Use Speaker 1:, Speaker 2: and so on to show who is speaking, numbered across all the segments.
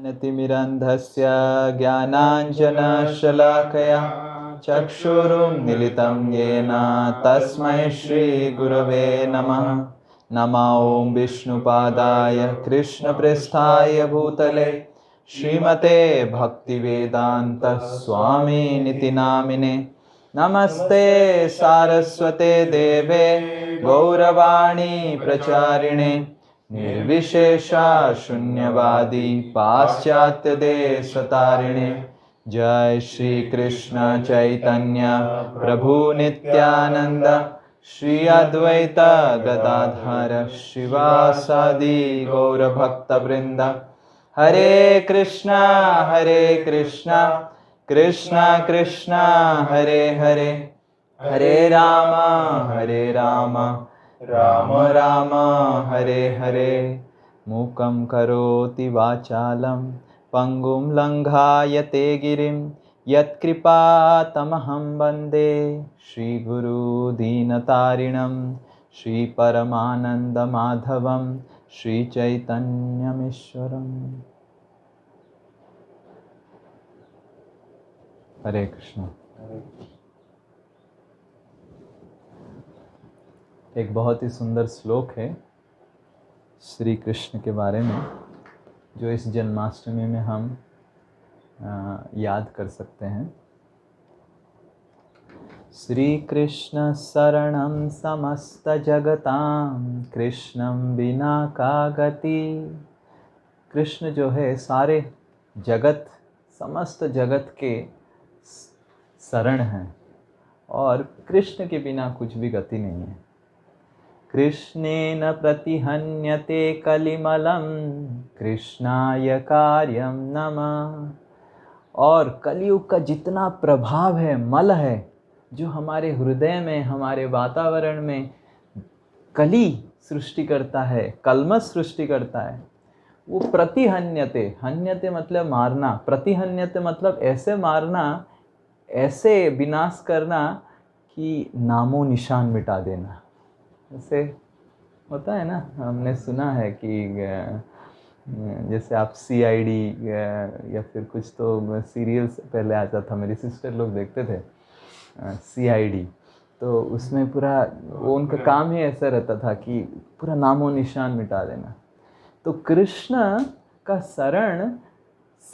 Speaker 1: ज्ञानतिमिरन्धस्य ज्ञानाञ्जनशलाकया चक्षुरुन्मीलितं येन तस्मै श्रीगुरवे नमः। नमो ॐ विष्णुपादाय कृष्णप्रेष्ठाय भूतले श्रीमते भक्तिवेदान्तस्वामिनिति नामिने। नमस्ते सारस्वते देवे गौरवाणी प्रचारिणे निर्विशेषा शून्यवादी पाश्चात्य देशतारिणे। जय श्री कृष्ण चैतन्य प्रभु नित्यानंद श्री अद्वैत गदाधर शिवासादि गौर भक्त वृंद। हरे कृष्णा कृष्णा कृष्णा हरे हरे, हरे राम राम राम हरे हरे। मूकं करोति वाचालं पंगुं लंघायते गिरिं यत्कृपातमहं वन्दे श्रीगुरु दीनतारिणं श्रीपरमानन्दमाधवं श्रीचैतन्यमीश्वरम्। हरे कृष्ण। एक बहुत ही सुंदर श्लोक है श्री कृष्ण के बारे में, जो इस जन्माष्टमी में हम याद कर सकते हैं। श्री कृष्ण शरणं समस्त जगतां कृष्णं बिना का गति। कृष्ण जो है सारे जगत, समस्त जगत के शरण हैं और कृष्ण के बिना कुछ भी गति नहीं है। कृष्णेन प्रतिहन्यते कलिमलं कृष्णाय कार्यं नमः। और कलियुग का जितना प्रभाव है, मल है, जो हमारे हृदय में, हमारे वातावरण में कली सृष्टि करता है, कल्मश सृष्टि करता है, वो प्रतिहन्यते, हन्यते मतलब मारना, प्रतिहन्यते मतलब ऐसे मारना, ऐसे विनाश करना कि नामो निशान मिटा देना। जैसे होता है ना, हमने सुना है कि जैसे आप CID या फिर कुछ तो सीरियल्स पहले आता था, मेरी सिस्टर लोग देखते थे CID, तो उसमें पूरा वो उनका काम ही ऐसा रहता था कि पूरा नामो निशान मिटा देना। तो कृष्ण का शरण,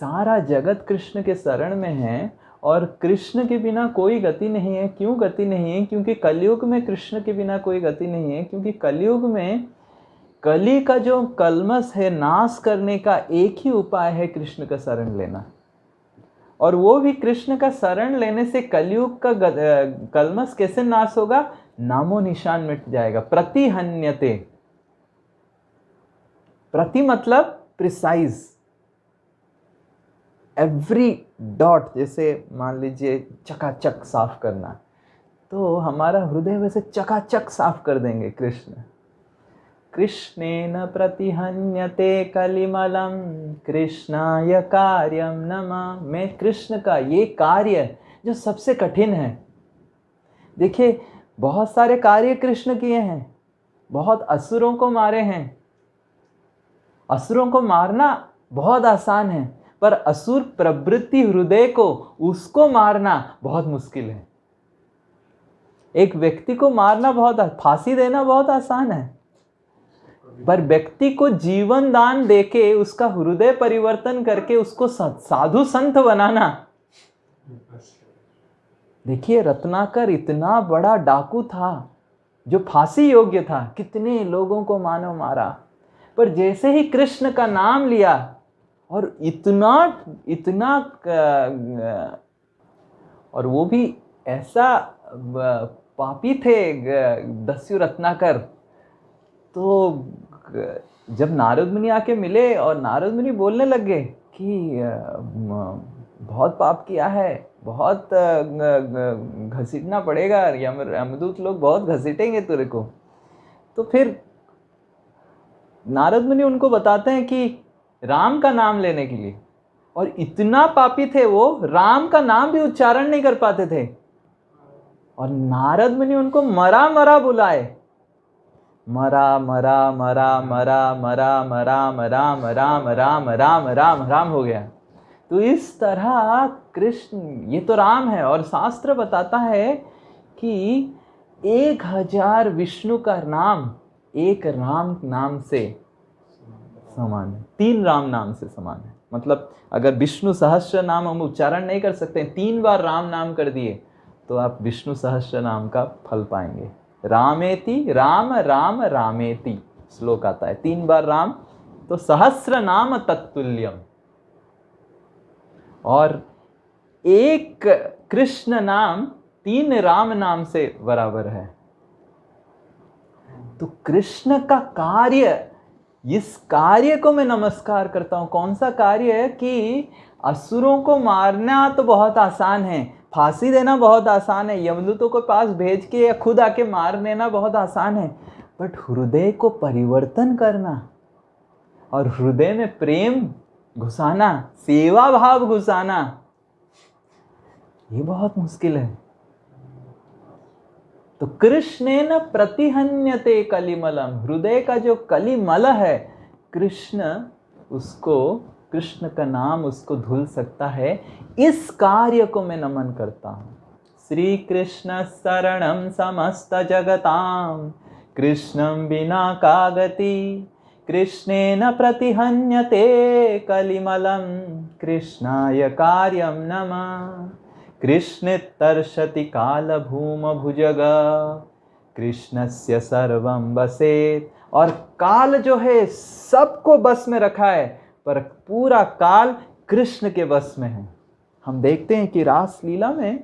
Speaker 1: सारा जगत कृष्ण के शरण में है और कृष्ण के बिना कोई गति नहीं है। क्यों गति नहीं है? क्योंकि कलयुग में कृष्ण के बिना कोई गति नहीं है। क्योंकि कलयुग में कली का जो कल्मश है, नाश करने का एक ही उपाय है कृष्ण का शरण लेना। और वो भी कृष्ण का शरण लेने से कलयुग का कल्मश कैसे नाश होगा? नामो निशान मिट जाएगा। प्रतिहन्यते, प्रति मतलब प्रिसाइज, एवरी डॉट, जैसे मान लीजिए चकाचक साफ करना, तो हमारा हृदय वैसे चकाचक साफ कर देंगे कृष्ण। कृष्णेन प्रतिहन्यते कलिमलं कृष्णाय कार्यं नमः। मैं कृष्ण का ये कार्य जो सबसे कठिन है, देखिए बहुत सारे कार्य कृष्ण किए हैं, बहुत असुरों को मारे हैं। असुरों को मारना बहुत आसान है, पर असुर प्रवृत्ति हृदय को, उसको मारना बहुत मुश्किल है। एक व्यक्ति को मारना बहुत, फांसी देना बहुत आसान है, पर व्यक्ति को जीवन दान देके, उसका हृदय परिवर्तन करके उसको साधु संत बनाना। देखिए रत्नाकर इतना बड़ा डाकू था जो फांसी योग्य था, कितने लोगों को मानो मारा, पर जैसे ही कृष्ण का नाम लिया और इतना और वो भी ऐसा पापी थे दस्यु रत्नाकर। तो जब नारद मुनि आके मिले और नारद मुनि बोलने लगे कि बहुत पाप किया है, बहुत घसीटना पड़ेगा, यमदूत लोग बहुत घसीटेंगे तेरे को, तो फिर नारद मुनि उनको बताते हैं कि राम का नाम लेने के लिए, और इतना पापी थे वो, राम का नाम भी उच्चारण नहीं कर पाते थे, और नारद मुनि उनको मरा मरा बुलाए। मरा मरा मरा मरा मरा मरा राम राम राम राम राम राम हो गया। तो इस तरह कृष्ण, ये तो राम है, और शास्त्र बताता है कि 1000 विष्णु का नाम एक राम नाम से समान है, 3 राम नाम से समान है। मतलब अगर विष्णु सहस्त्र नाम हम उच्चारण नहीं कर सकते, 3 बार राम नाम कर दिए तो आप विष्णु सहस्त्र नाम का फल पाएंगे। रामेति, राम राम रामेति श्लोक आता है, 3 बार राम, तो सहस्र नाम तत्तुल्यम। और एक कृष्ण नाम 3 राम नाम से बराबर है। तो कृष्ण का कार्य, इस कार्य को मैं नमस्कार करता हूं। कौन सा कार्य है कि असुरों को मारना तो बहुत आसान है, फांसी देना बहुत आसान है, यमदूतों को पास भेज के या खुद आके मार देना बहुत आसान है, बट हृदय को परिवर्तन करना और हृदय में प्रेम घुसाना, सेवा भाव घुसाना, ये बहुत मुश्किल है। तो कृष्णेन प्रतिहन्यते कलिमलम, हृदय का जो कलिमल है, कृष्ण उसको, कृष्ण का नाम उसको धुल सकता है। इस कार्य को मैं नमन करता हूं। श्री कृष्ण शरणम समस्त जगताम, कृष्णम बिना का गति, कृष्णेन प्रतिहन्यते कलिमलम, कृष्णाय कार्यम नमः। कृष्ण तर्षति काल भूम भुजग, कृष्णस्य सर्वं वसेत। और काल जो है सबको बस में रखा है, पर पूरा काल कृष्ण के बस में है। हम देखते हैं कि रास लीला में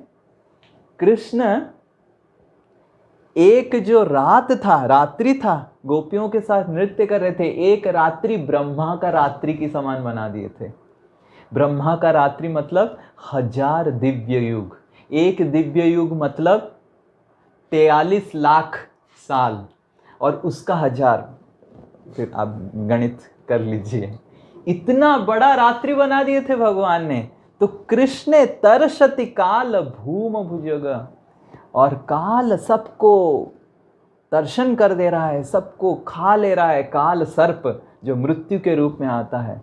Speaker 1: कृष्ण, एक जो रात था, रात्रि था, गोपियों के साथ नृत्य कर रहे थे, एक रात्रि ब्रह्मा का रात्रि की समान बना दिए थे। ब्रह्मा का रात्रि मतलब 1000 दिव्य युग, एक दिव्य युग मतलब 43 लाख साल, और उसका 1000, फिर आप गणित कर लीजिए, इतना बड़ा रात्रि बना दिए थे भगवान ने। तो कृष्ण तरसति काल भूम भुजग, और काल सबको दर्शन कर दे रहा है, सबको खा ले रहा है। काल सर्प जो मृत्यु के रूप में आता है,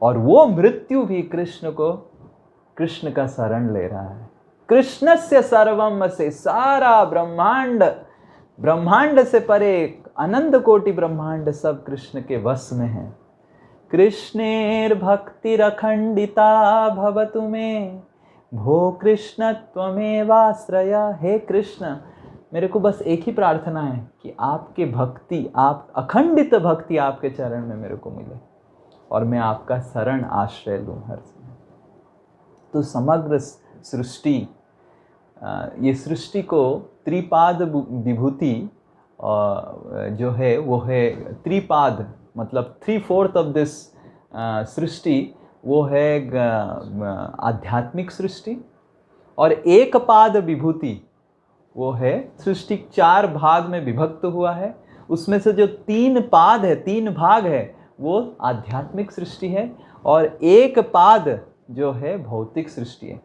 Speaker 1: और वो मृत्यु भी कृष्ण को, कृष्ण का शरण ले रहा है। कृष्णस्य सर्वम से, सारा ब्रह्मांड, ब्रह्मांड से परे अनंत कोटि ब्रह्मांड सब कृष्ण के वश में है। कृष्णेर भक्तिरखंडिता भवतु मे, भो कृष्ण त्वमेवाश्रय। हे कृष्ण, मेरे को बस एक ही प्रार्थना है कि आपके भक्ति, आप अखंडित भक्ति आपके चरण में मेरे को मिले, और मैं आपका शरण आश्रय लूँ हर समय। तो समग्र सृष्टि, ये सृष्टि को त्रिपाद विभूति जो है वो है त्रिपाद, मतलब 3/4 ऑफ दिस सृष्टि वो है आध्यात्मिक सृष्टि, और एक पाद विभूति वो है सृष्टि 4 भाग में विभक्त हुआ है। उसमें से जो 3 पाद है, 3 भाग है, वो आध्यात्मिक सृष्टि है, और एक पाद जो है भौतिक सृष्टि है।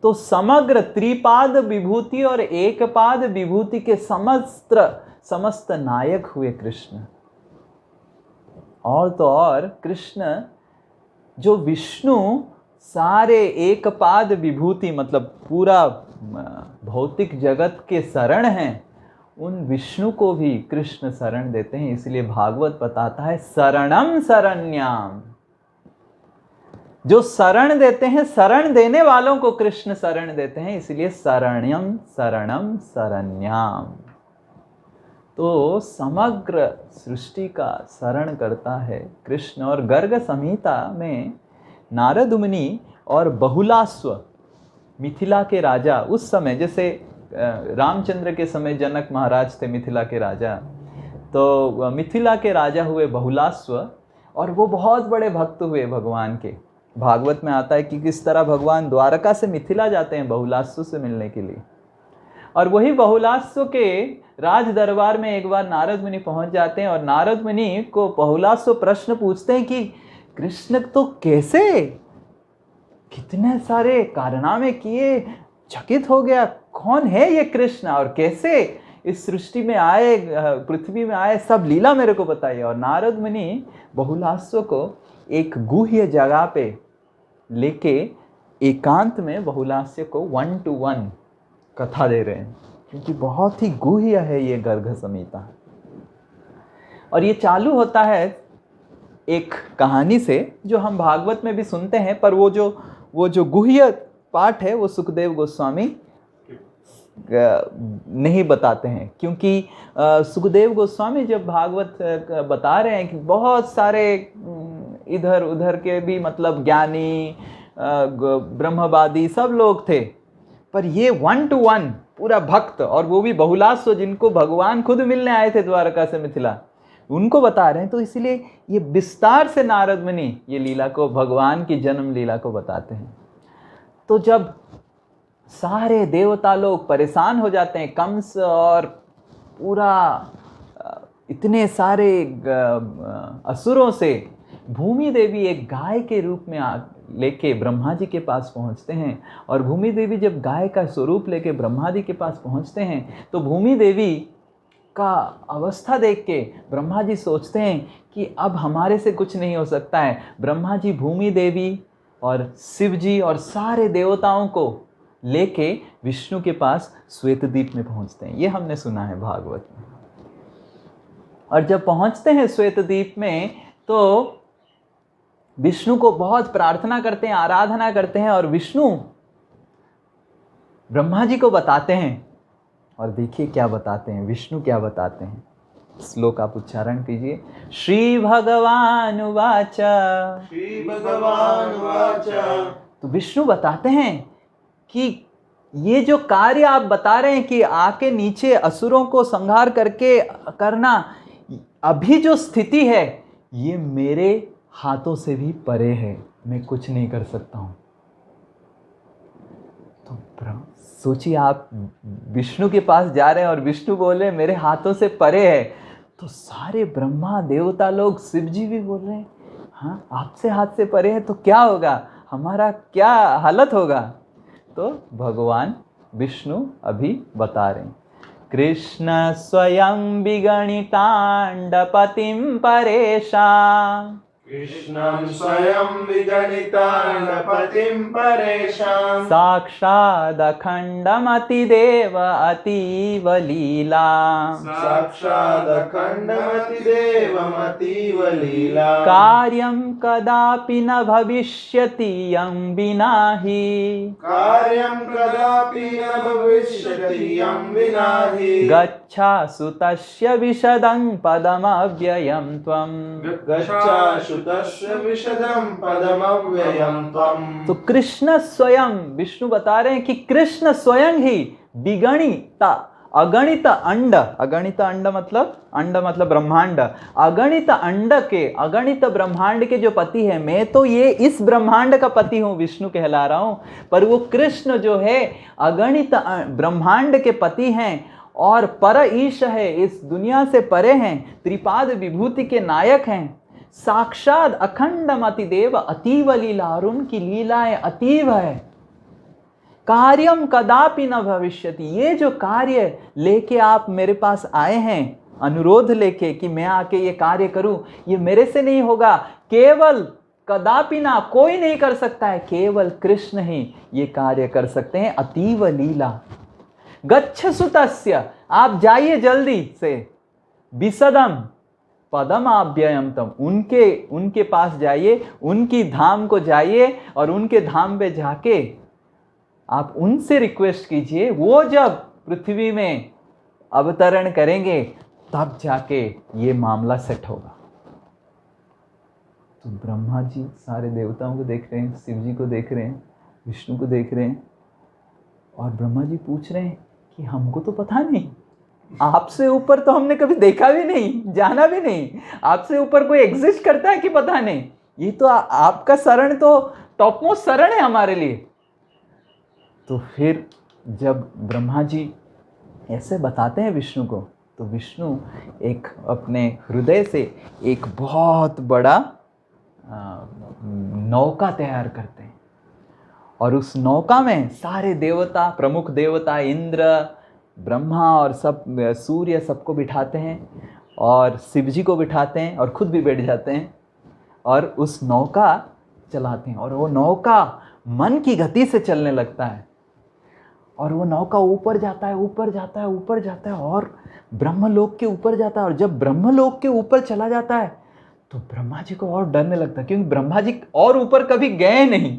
Speaker 1: तो समग्र त्रिपाद विभूति और एक पाद विभूति के समस्त नायक हुए कृष्ण। और तो और कृष्ण जो विष्णु सारे एक पाद विभूति मतलब पूरा भौतिक जगत के शरण हैं, उन विष्णु को भी कृष्ण शरण देते हैं। इसलिए भागवत बताता है शरणम शरण्याम, जो शरण देते हैं, शरण देने वालों को कृष्ण शरण देते हैं, इसलिए शरण्यम शरणम शरण्याम। तो समग्र सृष्टि का शरण करता है कृष्ण। और गर्ग संहिता में नारद मुनि और बहुलास्व, मिथिला के राजा उस समय, जैसे रामचंद्र के समय जनक महाराज थे मिथिला के राजा, तो मिथिला के राजा हुए बहुलास्व, और वो बहुत बड़े भक्त हुए भगवान के। भागवत में आता है कि किस तरह भगवान द्वारका से मिथिला जाते हैं बहुलास्व से मिलने के लिए। और वही बहुलास्व के राज दरबार में एक बार नारद मुनि पहुंच जाते हैं, और नारद मुनि को बहुलास्व प्रश्न पूछते हैं कि कृष्ण तो कैसे, कितने सारे कारनामे किए, चकित हो गया, कौन है ये कृष्ण और कैसे इस सृष्टि में आए, पृथ्वी में आए, सब लीला मेरे को बताइए। और नारद मुनि बहुलास्व को एक गुह्य जगह पे लेके एकांत में बहुलास्य को 1 to 1 कथा दे रहे हैं, क्योंकि बहुत ही गुह्य है ये गर्ग संहिता। और ये चालू होता है एक कहानी से जो हम भागवत में भी सुनते हैं, पर वो जो गुह्य पाठ है वो सुखदेव गोस्वामी नहीं बताते हैं, क्योंकि सुखदेव गोस्वामी जब भागवत बता रहे हैं कि बहुत सारे इधर उधर के भी मतलब ज्ञानी ब्रह्मवादी सब लोग थे, पर ये 1 to 1 पूरा भक्त, और वो भी बहुलास्व जिनको भगवान खुद मिलने आए थे द्वारका से मिथिला, उनको बता रहे हैं। तो इसलिए ये विस्तार से नारद मुनि ये लीला को, भगवान की जन्म लीला को बताते हैं। तो जब सारे देवता लोग परेशान हो जाते हैं, कंस और पूरा इतने सारे असुरों से, भूमि देवी एक गाय के रूप में लेके ब्रह्मा जी के पास पहुंचते हैं। और भूमि देवी जब गाय का स्वरूप लेके ब्रह्मा जी के पास पहुंचते हैं तो भूमि देवी का अवस्था देख के ब्रह्मा जी सोचते हैं कि अब हमारे से कुछ नहीं हो सकता है। ब्रह्मा जी भूमि देवी और शिव जी और सारे देवताओं को लेके विष्णु के पास श्वेतद्वीप में पहुंचते हैं। ये हमने सुना है भागवत में। और जब पहुंचते हैं श्वेतद्वीप में तो विष्णु को बहुत प्रार्थना करते हैं, आराधना करते हैं, और विष्णु ब्रह्मा जी को बताते हैं। और देखिए क्या बताते हैं, विष्णु क्या बताते हैं। श्लोक आप उच्चारण कीजिए। श्री भगवान उवाच।
Speaker 2: श्री भगवान उवाच।
Speaker 1: तो विष्णु बताते हैं कि ये जो कार्य आप बता रहे हैं कि आके नीचे असुरों को संहार करके करना, अभी जो स्थिति है ये मेरे हाथों से भी परे है, मैं कुछ नहीं कर सकता हूं। तो सोचिए, आप विष्णु के पास जा रहे हैं और विष्णु बोले मेरे हाथों से परे है, तो सारे ब्रह्मा देवता लोग, शिव जी भी बोल रहे हैं हाँ आपसे हाथ से परे है, तो क्या होगा, हमारा क्या हालत होगा। तो भगवान विष्णु अभी बता रहे हैं। कृष्ण स्वयं विगणितांडपतिं परेशां।
Speaker 2: कृष्णं स्वयं विगणितांडपतिं परेशां।
Speaker 1: साक्षादखण्डमतिदेव अतीव लीला।
Speaker 2: साक्षादखण्डमतिदेवमतीव लीला।
Speaker 1: कार्यं कदापि न भविष्यति यं विना हि।
Speaker 2: कार्यं कदापि न भविष्यति यं विना हि।
Speaker 1: गच्छासु तस्य विशदं पदमव्ययं त्वम्।
Speaker 2: गच्छासु तस्य विशदं पदमव्ययं त्वम्।
Speaker 1: तो कृष्ण स्वयं, विष्णु बता रहे हैं कि कृष्ण स्वयं ही विगणित अगणित अंड, अगणित अंड मतलब, अंड मतलब ब्रह्मांड, अगणित अंड के, अगणित ब्रह्मांड के जो पति है, मैं तो ये इस ब्रह्मांड का पति हूं, विष्णु कहला रहा हूं, पर वो कृष्ण जो है अगणित ब्रह्मांड के पति हैं और पर ईश है, इस दुनिया से परे हैं, त्रिपाद विभूति के नायक हैं। साक्षात अखंडम अतिदेव अतीव लीला, और उनकी लीलाएं अतीव है। कार्यम कदापि न भविष्यति, ये जो कार्य लेके आप मेरे पास आए हैं, अनुरोध लेके कि मैं आके ये कार्य करूं, ये मेरे से नहीं होगा, केवल कदापि ना, कोई नहीं कर सकता है, केवल कृष्ण ही ये कार्य कर सकते हैं। अतीव लीला। गच्छसु तस्य, आप जाइए जल्दी से, विशदम पदम अव्ययम तम, उनके पास जाइए, उनकी धाम को जाइए, और उनके धाम पे जाके आप उनसे रिक्वेस्ट कीजिए। वो जब पृथ्वी में अवतरण करेंगे तब जाके ये मामला सेट होगा। तो ब्रह्मा जी सारे देवताओं को देख रहे हैं, शिव जी को देख रहे हैं, विष्णु को देख रहे हैं, और ब्रह्मा जी पूछ रहे हैं कि हमको तो पता नहीं, आपसे ऊपर तो हमने कभी देखा भी नहीं, जाना भी नहीं, आपसे ऊपर कोई एग्जिस्ट करता है कि पता नहीं, ये तो आपका शरण तो टॉप मोस्ट शरण है हमारे लिए। तो फिर जब ब्रह्मा जी ऐसे बताते हैं विष्णु को, तो विष्णु एक अपने हृदय से एक बहुत बड़ा नौका तैयार करते हैं, और उस नौका में सारे देवता, प्रमुख देवता इंद्र, ब्रह्मा और सब सूर्य सबको बिठाते हैं और शिव जी को बिठाते हैं और खुद भी बैठ जाते हैं और उस नौका चलाते हैं और वो नौका मन की गति से चलने लगता है और वो नौका ऊपर जाता है, ऊपर जाता है, ऊपर जाता है और ब्रह्मलोक के ऊपर जाता है। और जब ब्रह्मलोक के ऊपर चला जाता है तो ब्रह्मा जी को और डरने लगता है, क्योंकि ब्रह्मा जी और ऊपर कभी गए नहीं।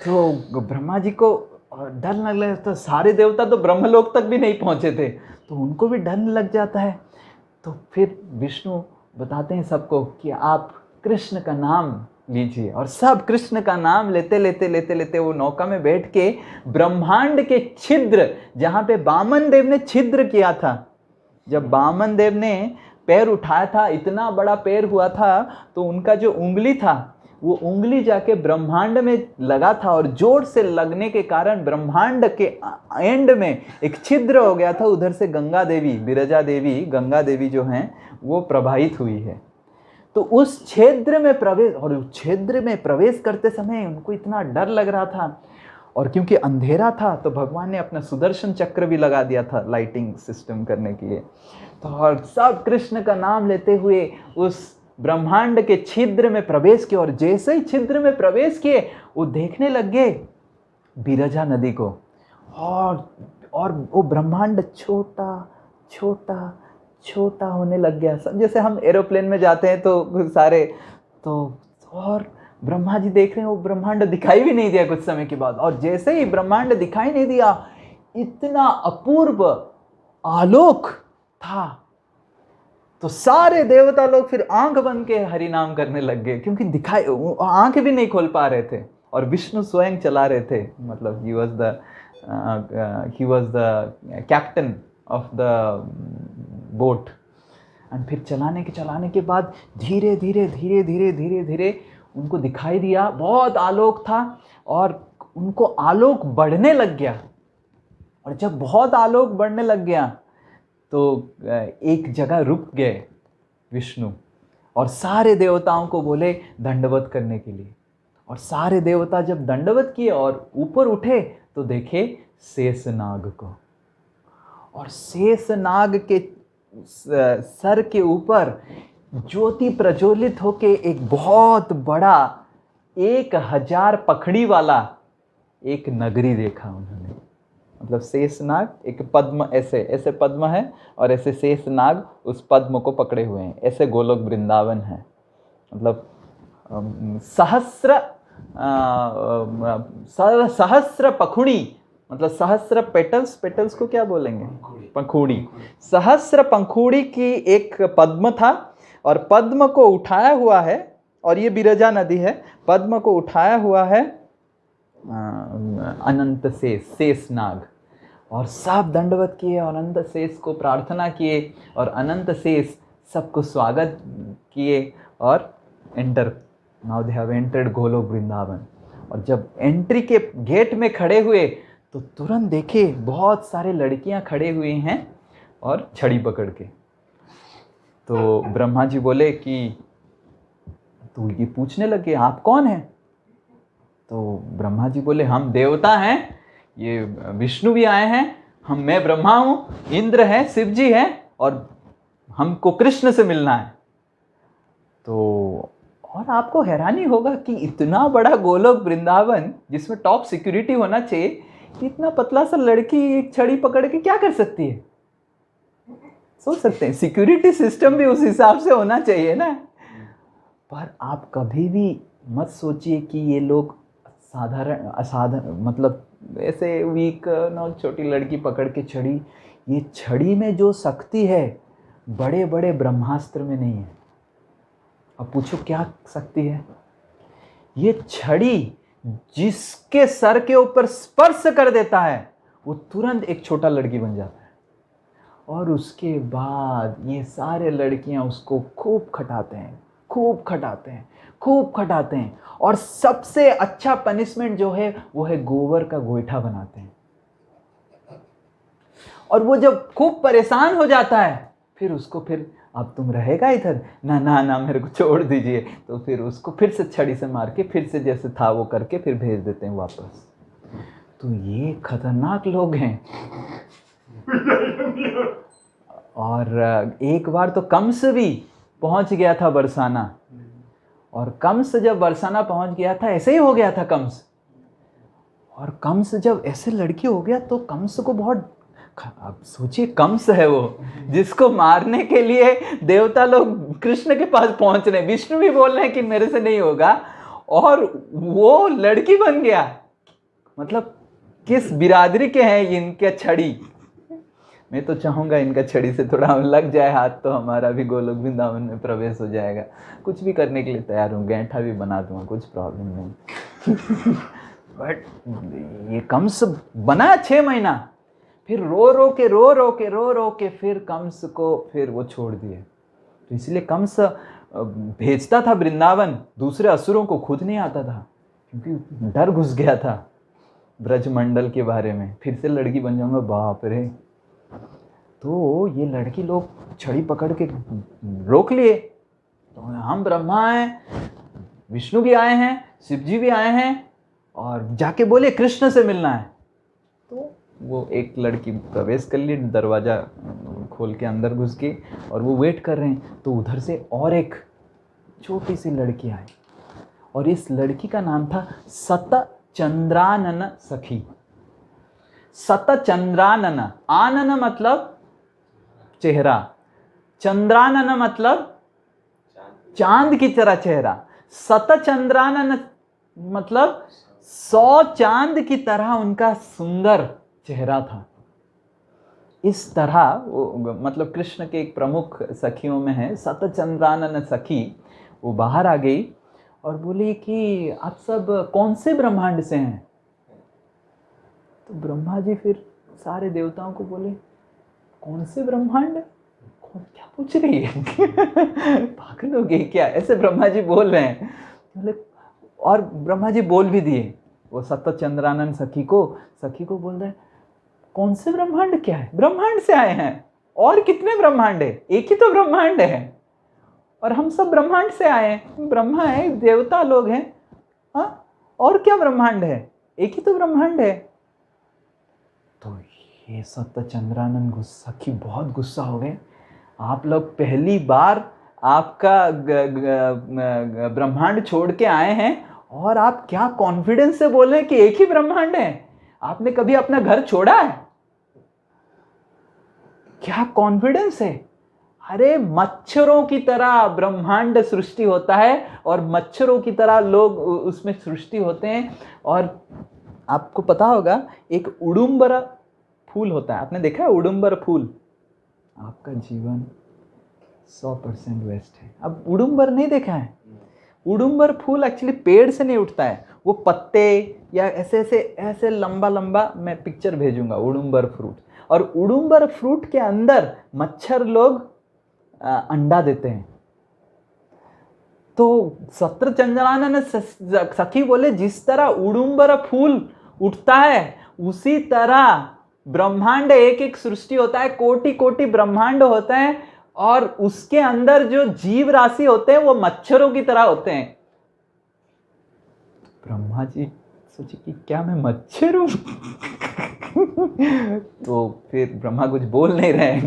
Speaker 1: तो ब्रह्मा जी को डर लगने लगता है। सारे देवता तो ब्रह्मलोक तक भी नहीं पहुंचे थे, तो उनको भी डर लग जाता है। तो फिर विष्णु बताते हैं सबको कि आप कृष्ण का नाम लीजिए, और सब कृष्ण का नाम लेते लेते लेते लेते वो नौका में बैठ के ब्रह्मांड के छिद्र, जहाँ पे वामन देव ने छिद्र किया था, जब वामन देव ने पैर उठाया था, इतना बड़ा पैर हुआ था, तो उनका जो उंगली था वो उंगली जाके ब्रह्मांड में लगा था और जोर से लगने के कारण ब्रह्मांड के एंड में एक छिद्र हो गया था। उधर से गंगा देवी, विरजा देवी, गंगा देवी जो हैं वो प्रभावित हुई है। तो उस क्षेत्र में प्रवेश, और उस क्षेत्र में प्रवेश करते समय उनको इतना डर लग रहा था, और क्योंकि अंधेरा था तो भगवान ने अपना सुदर्शन चक्र भी लगा दिया था लाइटिंग सिस्टम करने के लिए। तो और सब कृष्ण का नाम लेते हुए उस ब्रह्मांड के छिद्र में प्रवेश किए, और जैसे ही छिद्र में प्रवेश किए वो देखने लग गए विरजा नदी को, और वो ब्रह्मांड छोटा छोटा छोटा होने लग गया। सब जैसे हम एरोप्लेन में जाते हैं तो सारे, तो और ब्रह्मा जी देख रहे हैं वो ब्रह्मांड दिखाई भी नहीं दिया कुछ समय के बाद। और जैसे ही ब्रह्मांड दिखाई नहीं दिया, इतना अपूर्व आलोक था, तो सारे देवता लोग फिर आंख बंद के हरि नाम करने लग गए, क्योंकि दिखाई, आंखें भी नहीं खोल पा रहे थे और विष्णु स्वयं चला रहे थे। मतलब he was the captain of the boat. And फिर चलाने के बाद धीरे धीरे धीरे धीरे धीरे धीरे उनको दिखाई दिया, बहुत आलोक था और उनको आलोक बढ़ने लग गया। और जब बहुत आलोक बढ़ने लग गया तो एक जगह रुक गए विष्णु और सारे देवताओं को बोले दंडवत करने के लिए। और सारे देवता जब दंडवत किए और ऊपर उठे तो देखे शेषनाग को, और शेषनाग के सर के ऊपर ज्योति प्रज्वलित होके एक बहुत बड़ा 1000 पखड़ी वाला एक नगरी देखा उन्होंने। मतलब शेषनाग एक पद्म, ऐसे पद्म है और ऐसे शेषनाग उस पद्म को पकड़े हुए हैं, ऐसे गोलोक वृंदावन है। मतलब सहस्र पखुड़ी, मतलब सहस्र पेटल्स को क्या बोलेंगे, पंखुड़ी। सहस्र पंखुड़ी की एक पद्म था और पद्म को उठाया हुआ है, और ये विरजा नदी है, पद्म को उठाया हुआ है अनंत शेषनाग। और सब दंडवत किए और अनंत शेष को प्रार्थना किए और अनंत शेष सबको स्वागत किए और now they have entered Golok Vrindavan. और जब एंट्री के गेट में खड़े हुए तो तुरंत देखे बहुत सारे लड़कियां खड़े हुए हैं और छड़ी पकड़ के। तो ब्रह्मा जी बोले कि तो ये पूछने लगे आप कौन हैं? तो ब्रह्मा जी बोले हम देवता हैं, ये विष्णु भी आए हैं, मैं ब्रह्मा हूँ, इंद्र है, शिव जी है, और हमको कृष्ण से मिलना है। तो और आपको हैरानी होगा कि इतना बड़ा गोलोक वृंदावन जिसमें टॉप सिक्योरिटी होना चाहिए, इतना पतला सा लड़की एक छड़ी पकड़ के क्या कर सकती है? सोच सकते हैं, सिक्योरिटी सिस्टम भी उस हिसाब से होना चाहिए ना। पर आप कभी भी मत सोचिए कि ये लोग असाधारण, मतलब ऐसे वीक ना, छोटी लड़की पकड़ के छड़ी, ये छड़ी में जो शक्ति है बड़े बड़े ब्रह्मास्त्र में नहीं है। अब पूछो क्या शक्ति है? ये छड़ी जिसके सर के ऊपर स्पर्श कर देता है वो तुरंत एक छोटा लड़की बन जाता है, और उसके बाद ये सारे लड़कियां उसको खूब खटाते हैं, खूब खटाते हैं, खूब खटाते हैं, और सबसे अच्छा पनिशमेंट जो है वो है गोबर का गोईठा बनाते हैं। और वो जब खूब परेशान हो जाता है फिर उसको, फिर अब तुम रहेगा इधर ना, ना ना मेरे को छोड़ दीजिए, तो फिर उसको फिर से छड़ी से मार के फिर से जैसे था वो करके फिर भेज देते हैं वापस। तो ये खतरनाक लोग हैं। और एक बार तो कंस भी पहुंच गया था बरसाना, और कंस जब बरसाना पहुंच गया था, ऐसे ही हो गया था कंस। और कंस जब ऐसे लड़की हो गया तो कंस को बहुत, अब सोचिए कंस है वो, जिसको मारने के लिए देवता लोग कृष्ण के पास पहुंच रहे हैं, विष्णु भी बोल रहे हैं कि मेरे से नहीं होगा, और वो लड़की बन गया। मतलब किस बिरादरी के हैं इनके छड़ी। मैं तो चाहूंगा इनका छड़ी से थोड़ा लग जाए हाथ तो हमारा भी गोलोक वृंदावन में प्रवेश हो जाएगा। कुछ भी करने के लिए तैयार हूँ, गैंठा भी बना दूंगा, कुछ प्रॉब्लम नहीं। बट ये कंस बना 6 महीना, फिर रो रो के फिर कंस को फिर वो छोड़ दिए। तो इसलिए कंस भेजता था वृंदावन दूसरे असुरों को, खुद नहीं आता था, क्योंकि डर घुस गया था ब्रजमंडल के बारे में, फिर से लड़की बन जाऊंगा, बाप रे। तो ये लड़की लोग छड़ी पकड़ के रोक लिए। तो हम ब्रह्मा हैं, विष्णु भी आए हैं, शिव जी भी आए हैं, और जाके बोले कृष्ण से मिलना है। तो वो एक लड़की प्रवेश कर ली, दरवाज़ा खोल के अंदर घुस गई, और वो वेट कर रहे हैं। तो उधर से और एक छोटी सी लड़की आई, और इस लड़की का नाम था सतचंद्रानन सखी। सतचंद्रानन, आनन मतलब चेहरा, चंद्रानन मतलब चांद की तरह चेहरा। सतचंद्रानन मतलब 100 चांद की तरह उनका सुंदर चेहरा था। इस तरह वो, मतलब कृष्ण के एक प्रमुख सखियों में है सतचंद्रानन सखी। वो बाहर आ गई और बोली कि आप सब कौन से ब्रह्मांड से हैं? तो ब्रह्मा जी फिर सारे देवताओं को बोले, कौन से ब्रह्मांड? कौन, क्या पूछ रही है? पागल हो गई क्या? ऐसे ब्रह्मा जी बोल रहे हैं। बोले, और ब्रह्मा जी बोल भी दिए वो सतचंद्रानन सखी को बोल रहे, कौन से ब्रह्मांड? क्या है? ब्रह्मांड से आए हैं। और कितने ब्रह्मांड है? एक ही तो ब्रह्मांड है, और हम सब ब्रह्मांड से आए हैं। ब्रह्मा है, देवता लोग हैं, हाँ, और क्या ब्रह्मांड है? एक ही तो ब्रह्मांड है। तो ये सतचंद्रानन सखी बहुत गुस्सा हो गए। आप लोग पहली बार आपका ब्रह्मांड छोड़ के आए हैं, और आप क्या कॉन्फिडेंस से बोल रहे हैं कि एक ही ब्रह्मांड है? आपने कभी अपना घर छोड़ा है? क्या कॉन्फिडेंस है? अरे मच्छरों की तरह ब्रह्मांड सृष्टि होता है, और मच्छरों की तरह लोग उसमें सृष्टि होते हैं। और आपको पता होगा एक उडुम्बर फूल होता है, आपने देखा है उडुम्बर फूल? आपका जीवन 100% वेस्ट है। अब उडुम्बर नहीं देखा है? उडुम्बर फूल एक्चुअली पेड़ से नहीं उठता है, वो पत्ते या ऐसे लंबा लंबा, मैं पिक्चर भेजूंगा उडुम्बर फ्रूट। और उडुम्बर फ्रूट के अंदर मच्छर लोग अंडा देते हैं। तो सतचंद्रानन सखी बोले, जिस तरह उडुम्बर फूल उठता है उसी तरह ब्रह्मांड एक एक सृष्टि होता है, कोटि कोटि ब्रह्मांड होते हैं, और उसके अंदर जो जीव राशि होते हैं वो मच्छरों की तरह होते हैं। ब्रह्मा जी सोचे कि क्या मैं मच्छर हूं? तो फिर ब्रह्मा कुछ बोल नहीं रहे।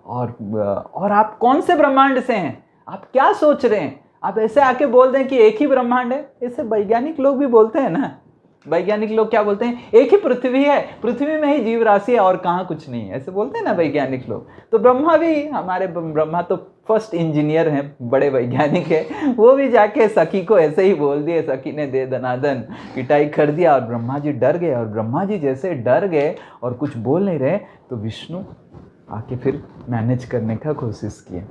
Speaker 1: और आप कौन से ब्रह्मांड से हैं? आप क्या सोच रहे हैं? आप ऐसे आके बोल दें कि एक ही ब्रह्मांड है। ऐसे वैज्ञानिक लोग भी बोलते हैं ना। वैज्ञानिक लोग क्या बोलते हैं? एक ही पृथ्वी है, पृथ्वी में ही जीव राशि है और कहाँ कुछ नहीं है, ऐसे बोलते हैं ना वैज्ञानिक लोग। तो ब्रह्मा भी, हमारे ब्रह्मा तो फर्स्ट इंजीनियर हैं, बड़े वैज्ञानिक है, वो भी जाके सखी को ऐसे ही बोल दिए। सखी ने दे दनादन पिटाई कर दिया, और ब्रह्मा जी डर गए। और ब्रह्मा जी जैसे डर गए और कुछ बोल नहीं रहे, तो विष्णु आके फिर मैनेज करने का कोशिश किए।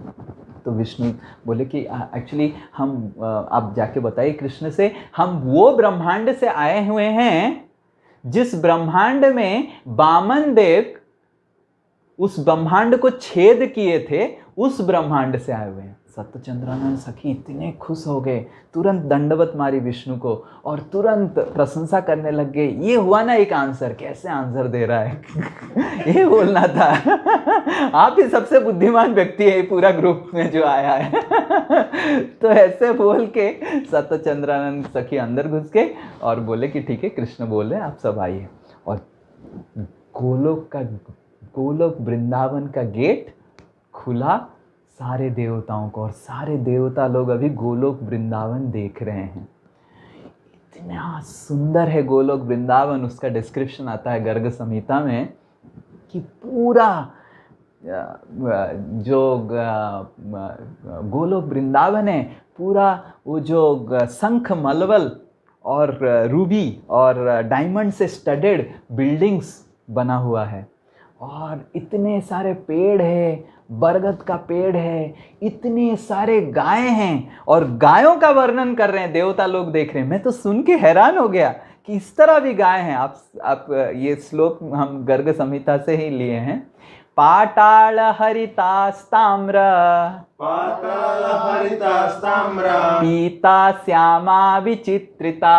Speaker 1: तो विष्णु बोले कि एक्चुअली हम, आप जाके बताइए कृष्ण से, हम वो ब्रह्मांड से आए हुए हैं जिस ब्रह्मांड में वामन देव उस ब्रह्मांड को छेद किए थे, उस ब्रह्मांड से आए हुए हैं। सत्यचंद्रानंद सखी इतने खुश हो गए, तुरंत दंडवत मारी विष्णु को और तुरंत प्रशंसा करने लग गए। ये हुआ ना एक आंसर, कैसे आंसर दे रहा है ये बोलना था आप ही सबसे बुद्धिमान व्यक्ति है पूरा ग्रुप में जो आया है तो ऐसे बोल के सत्यचंद्रानंद सखी अंदर घुस गए और बोले कि ठीक है, कृष्ण बोल रहे हैं, आप सब आइए। और गोलोक वृंदावन का गेट खुला सारे देवताओं को, और सारे देवता लोग अभी गोलोक वृंदावन देख रहे हैं। इतना सुंदर है गोलोक वृंदावन, उसका डिस्क्रिप्शन आता है गर्ग संहिता में कि पूरा जो गोलोक वृंदावन है, पूरा वो जो शंख मलवल और रूबी और डायमंड से स्टडेड बिल्डिंग्स बना हुआ है, और इतने सारे पेड़ है, बरगद का पेड़ है, इतने सारे गाय हैं, और गायों का वर्णन कर रहे हैं, देवता लोग देख रहे हैं। मैं तो सुन के हैरान हो गया कि इस तरह भी गाय हैं। आप ये श्लोक हम गर्ग संहिता से ही लिए हैं। पाताल हरितास्ताम्र,
Speaker 2: पाताल हरितास्ताम्र,
Speaker 1: पीता श्यामा विचित्रिता,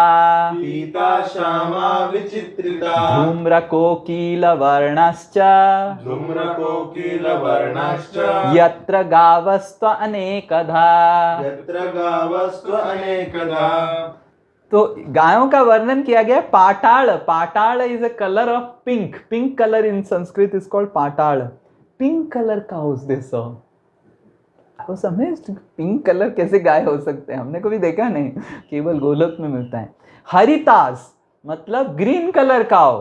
Speaker 2: पीता श्यामा विचित्रिता,
Speaker 1: धूम्र कोकिल वर्णश्च,
Speaker 2: धूम्र कोकिल वर्णश्च,
Speaker 1: यत्र गावस्त्व अनेकधा,
Speaker 2: यत्र गावस्त्व अनेकधा।
Speaker 1: तो गायों का वर्णन किया गया। पाताल, पाताल is a colour of pink, pink colour in Sanskrit is called पाताल। Pink colour cows they saw, आपको समझ पिंक कलर कैसे गाय हो सकते हैं? हमने कभी देखा नहीं, केवल गोलोक में मिलता है। हरितास मतलब ग्रीन कलर काउ,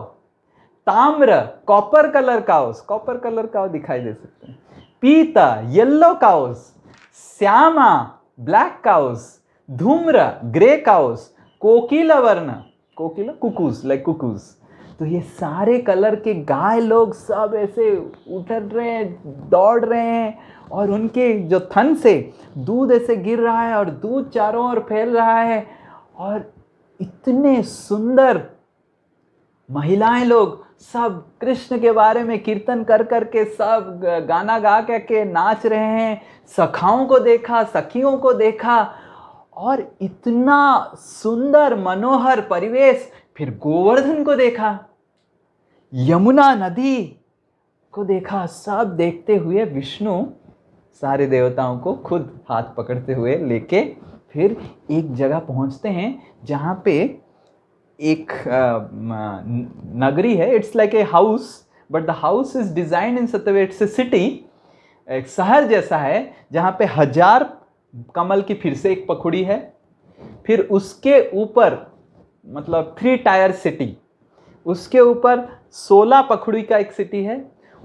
Speaker 1: ताम्र copper colour cows, copper colour cow दिखाई दे सकते हैं। पीता येलो काउस, श्यामा ब्लैक काउस, धूम्र ग्रे काउस, कोकिला वर्ण, कोकिला कुकूज, लाइक कुकूज। तो ये सारे कलर के गाय लोग सब ऐसे उतर रहे हैं, दौड़ रहे हैं, और उनके जो थन से दूध ऐसे गिर रहा है और दूध चारों ओर फैल रहा है, और इतने सुंदर महिलाएं लोग सब कृष्ण के बारे में कीर्तन कर करके सब गाना गा के नाच रहे हैं। सखाओं को देखा, सखियों को देखा, और इतना सुंदर मनोहर परिवेश। फिर गोवर्धन को देखा, यमुना नदी को देखा। सब देखते हुए विष्णु सारे देवताओं को खुद हाथ पकड़ते हुए लेके फिर एक जगह पहुंचते हैं जहाँ पे एक नगरी है। It's like a house, but the house is designed in such a way, it's a city, एक शहर जैसा है जहाँ पे 1000 कमल की फिर से एक पखुड़ी है। फिर उसके ऊपर मतलब 3 टायर सिटी, उसके ऊपर 16 पखुड़ी का एक सिटी है,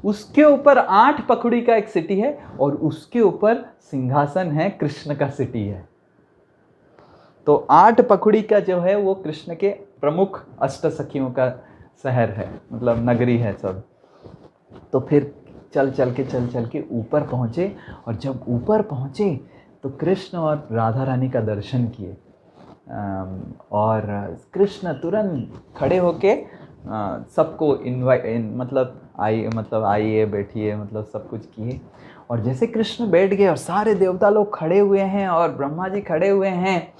Speaker 1: उसके ऊपर 8 पखुड़ी का एक सिटी है, और उसके ऊपर सिंहासन है, कृष्ण का सिटी है। तो 8 पखुड़ी का जो है वो कृष्ण के प्रमुख अष्ट सखियों का शहर है, मतलब नगरी है सब। तो फिर चल चल के ऊपर पहुँचे, और जब ऊपर पहुँचे तो कृष्ण और राधा रानी का दर्शन किए, और कृष्ण तुरंत खड़े होके सबको मतलब आइए बैठिए, मतलब सब कुछ किए। और जैसे कृष्ण बैठ गए और सारे देवता लोग खड़े हुए हैं और ब्रह्मा जी खड़े हुए हैं,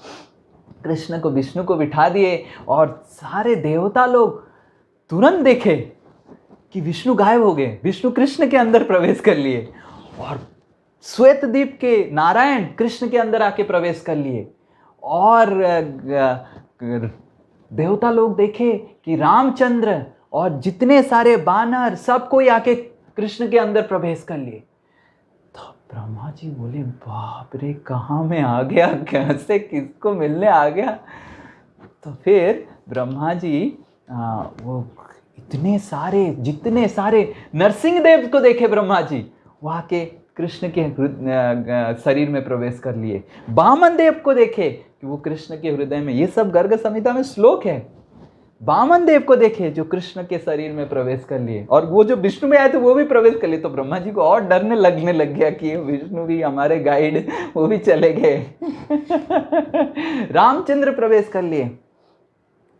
Speaker 1: कृष्ण को विष्णु को बिठा दिए, और सारे देवता लोग तुरंत देखे कि विष्णु गायब हो गए, विष्णु कृष्ण के अंदर प्रवेश कर लिए, और श्वेतद्वीप के नारायण कृष्ण के अंदर आके प्रवेश कर लिए। और देवता लोग देखे कि रामचंद्र और जितने सारे बानर सब कोई आके कृष्ण के अंदर प्रवेश कर लिए। तो ब्रह्मा जी बोले, बाप रे, कहाँ मैं आ गया, कैसे किसको मिलने आ गया। तो फिर ब्रह्मा जी वो इतने सारे जितने सारे नरसिंह देव को देखे ब्रह्मा जी, वहाँ के कृष्ण के शरीर में प्रवेश कर लिए। वामन देव को देखे कि वो कृष्ण के हृदय में, ये सब गर्ग संहिता में श्लोक है। वामन देव को देखे जो कृष्ण के शरीर में प्रवेश कर लिए, और वो जो विष्णु में आए थे वो भी प्रवेश कर लिए। तो ब्रह्मा जी को और डरने लगने लग गया कि विष्णु भी हमारे गाइड, वो भी चले गए रामचंद्र प्रवेश कर लिए।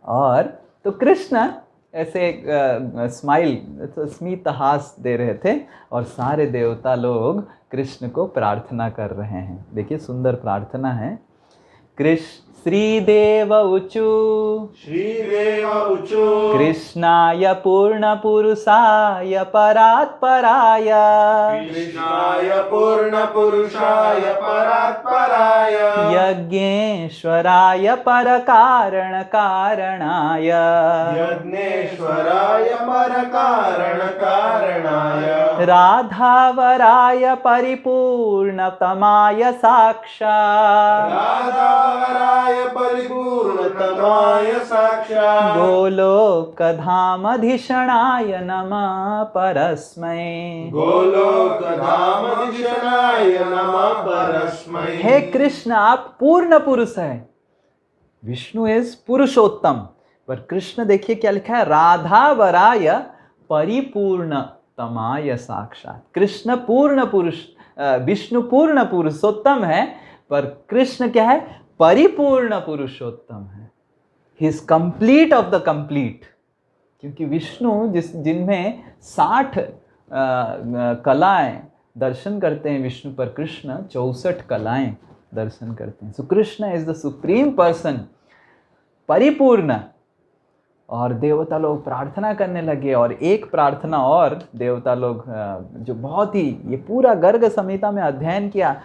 Speaker 1: और तो कृष्ण ऐसे स्माइल स्मित हास दे रहे थे और सारे देवता लोग कृष्ण को प्रार्थना कर रहे हैं। देखिए सुंदर प्रार्थना है। कृष्ण श्रीदेव ऊचु
Speaker 2: श्रीदेव ऊचु
Speaker 1: कृष्णाय पूर्णपुरुषाय परात्पराय
Speaker 2: कृष्णाय पूर्णपुरुषाय परात्पराय
Speaker 1: यज्ञेश्वराय परकारणकारणाय
Speaker 2: यज्ञेश्वराय परकारणकारणाय
Speaker 1: राधावराय परिपूर्णतमाय साक्षात्
Speaker 2: राधावराय परिपूर्णतमाय साक्षात्
Speaker 1: गोलोकधामधिषणाय नमः परस्मै।
Speaker 2: गोलोकधामधिषणाय नमः परस्मै।
Speaker 1: हे कृष्ण आप पूर्ण पुरुष है। विष्णु इज पुरुषोत्तम, पर कृष्ण देखिए क्या लिखा है, राधावराय परिपूर्णतमाय साक्षात। कृष्ण पूर्ण पुरुष, विष्णु पूर्ण पुरुषोत्तम है, पर कृष्ण क्या है, परिपूर्ण पुरुषोत्तम है। He is complete of the complete. क्योंकि विष्णु जिनमें 60 कलाएं दर्शन करते हैं विष्णु, पर कृष्ण 64 कलाएं दर्शन करते हैं। So Krishna is the supreme person, परिपूर्ण। और देवता लोग प्रार्थना करने लगे, और एक प्रार्थना और देवता लोग जो बहुत ही, ये पूरा गर्ग संहिता में अध्ययन किया,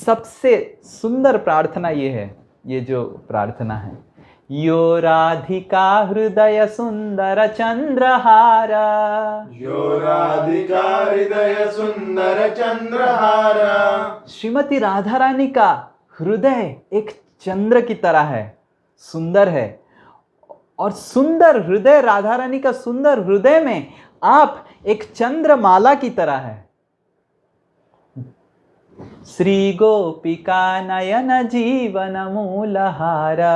Speaker 1: सबसे सुंदर प्रार्थना ये है, ये जो प्रार्थना है, यो राधिका हृदय सुंदर चंद्रहारा।
Speaker 2: यो राधिका हृदय सुंदर चंद्रहारा।
Speaker 1: श्रीमती राधा रानी का हृदय एक चंद्र की तरह है, सुंदर है। और सुंदर हृदय, राधा रानी का सुंदर हृदय में आप एक चंद्रमाला की तरह है। श्री गोपिका नयन जीवन मूलहारा।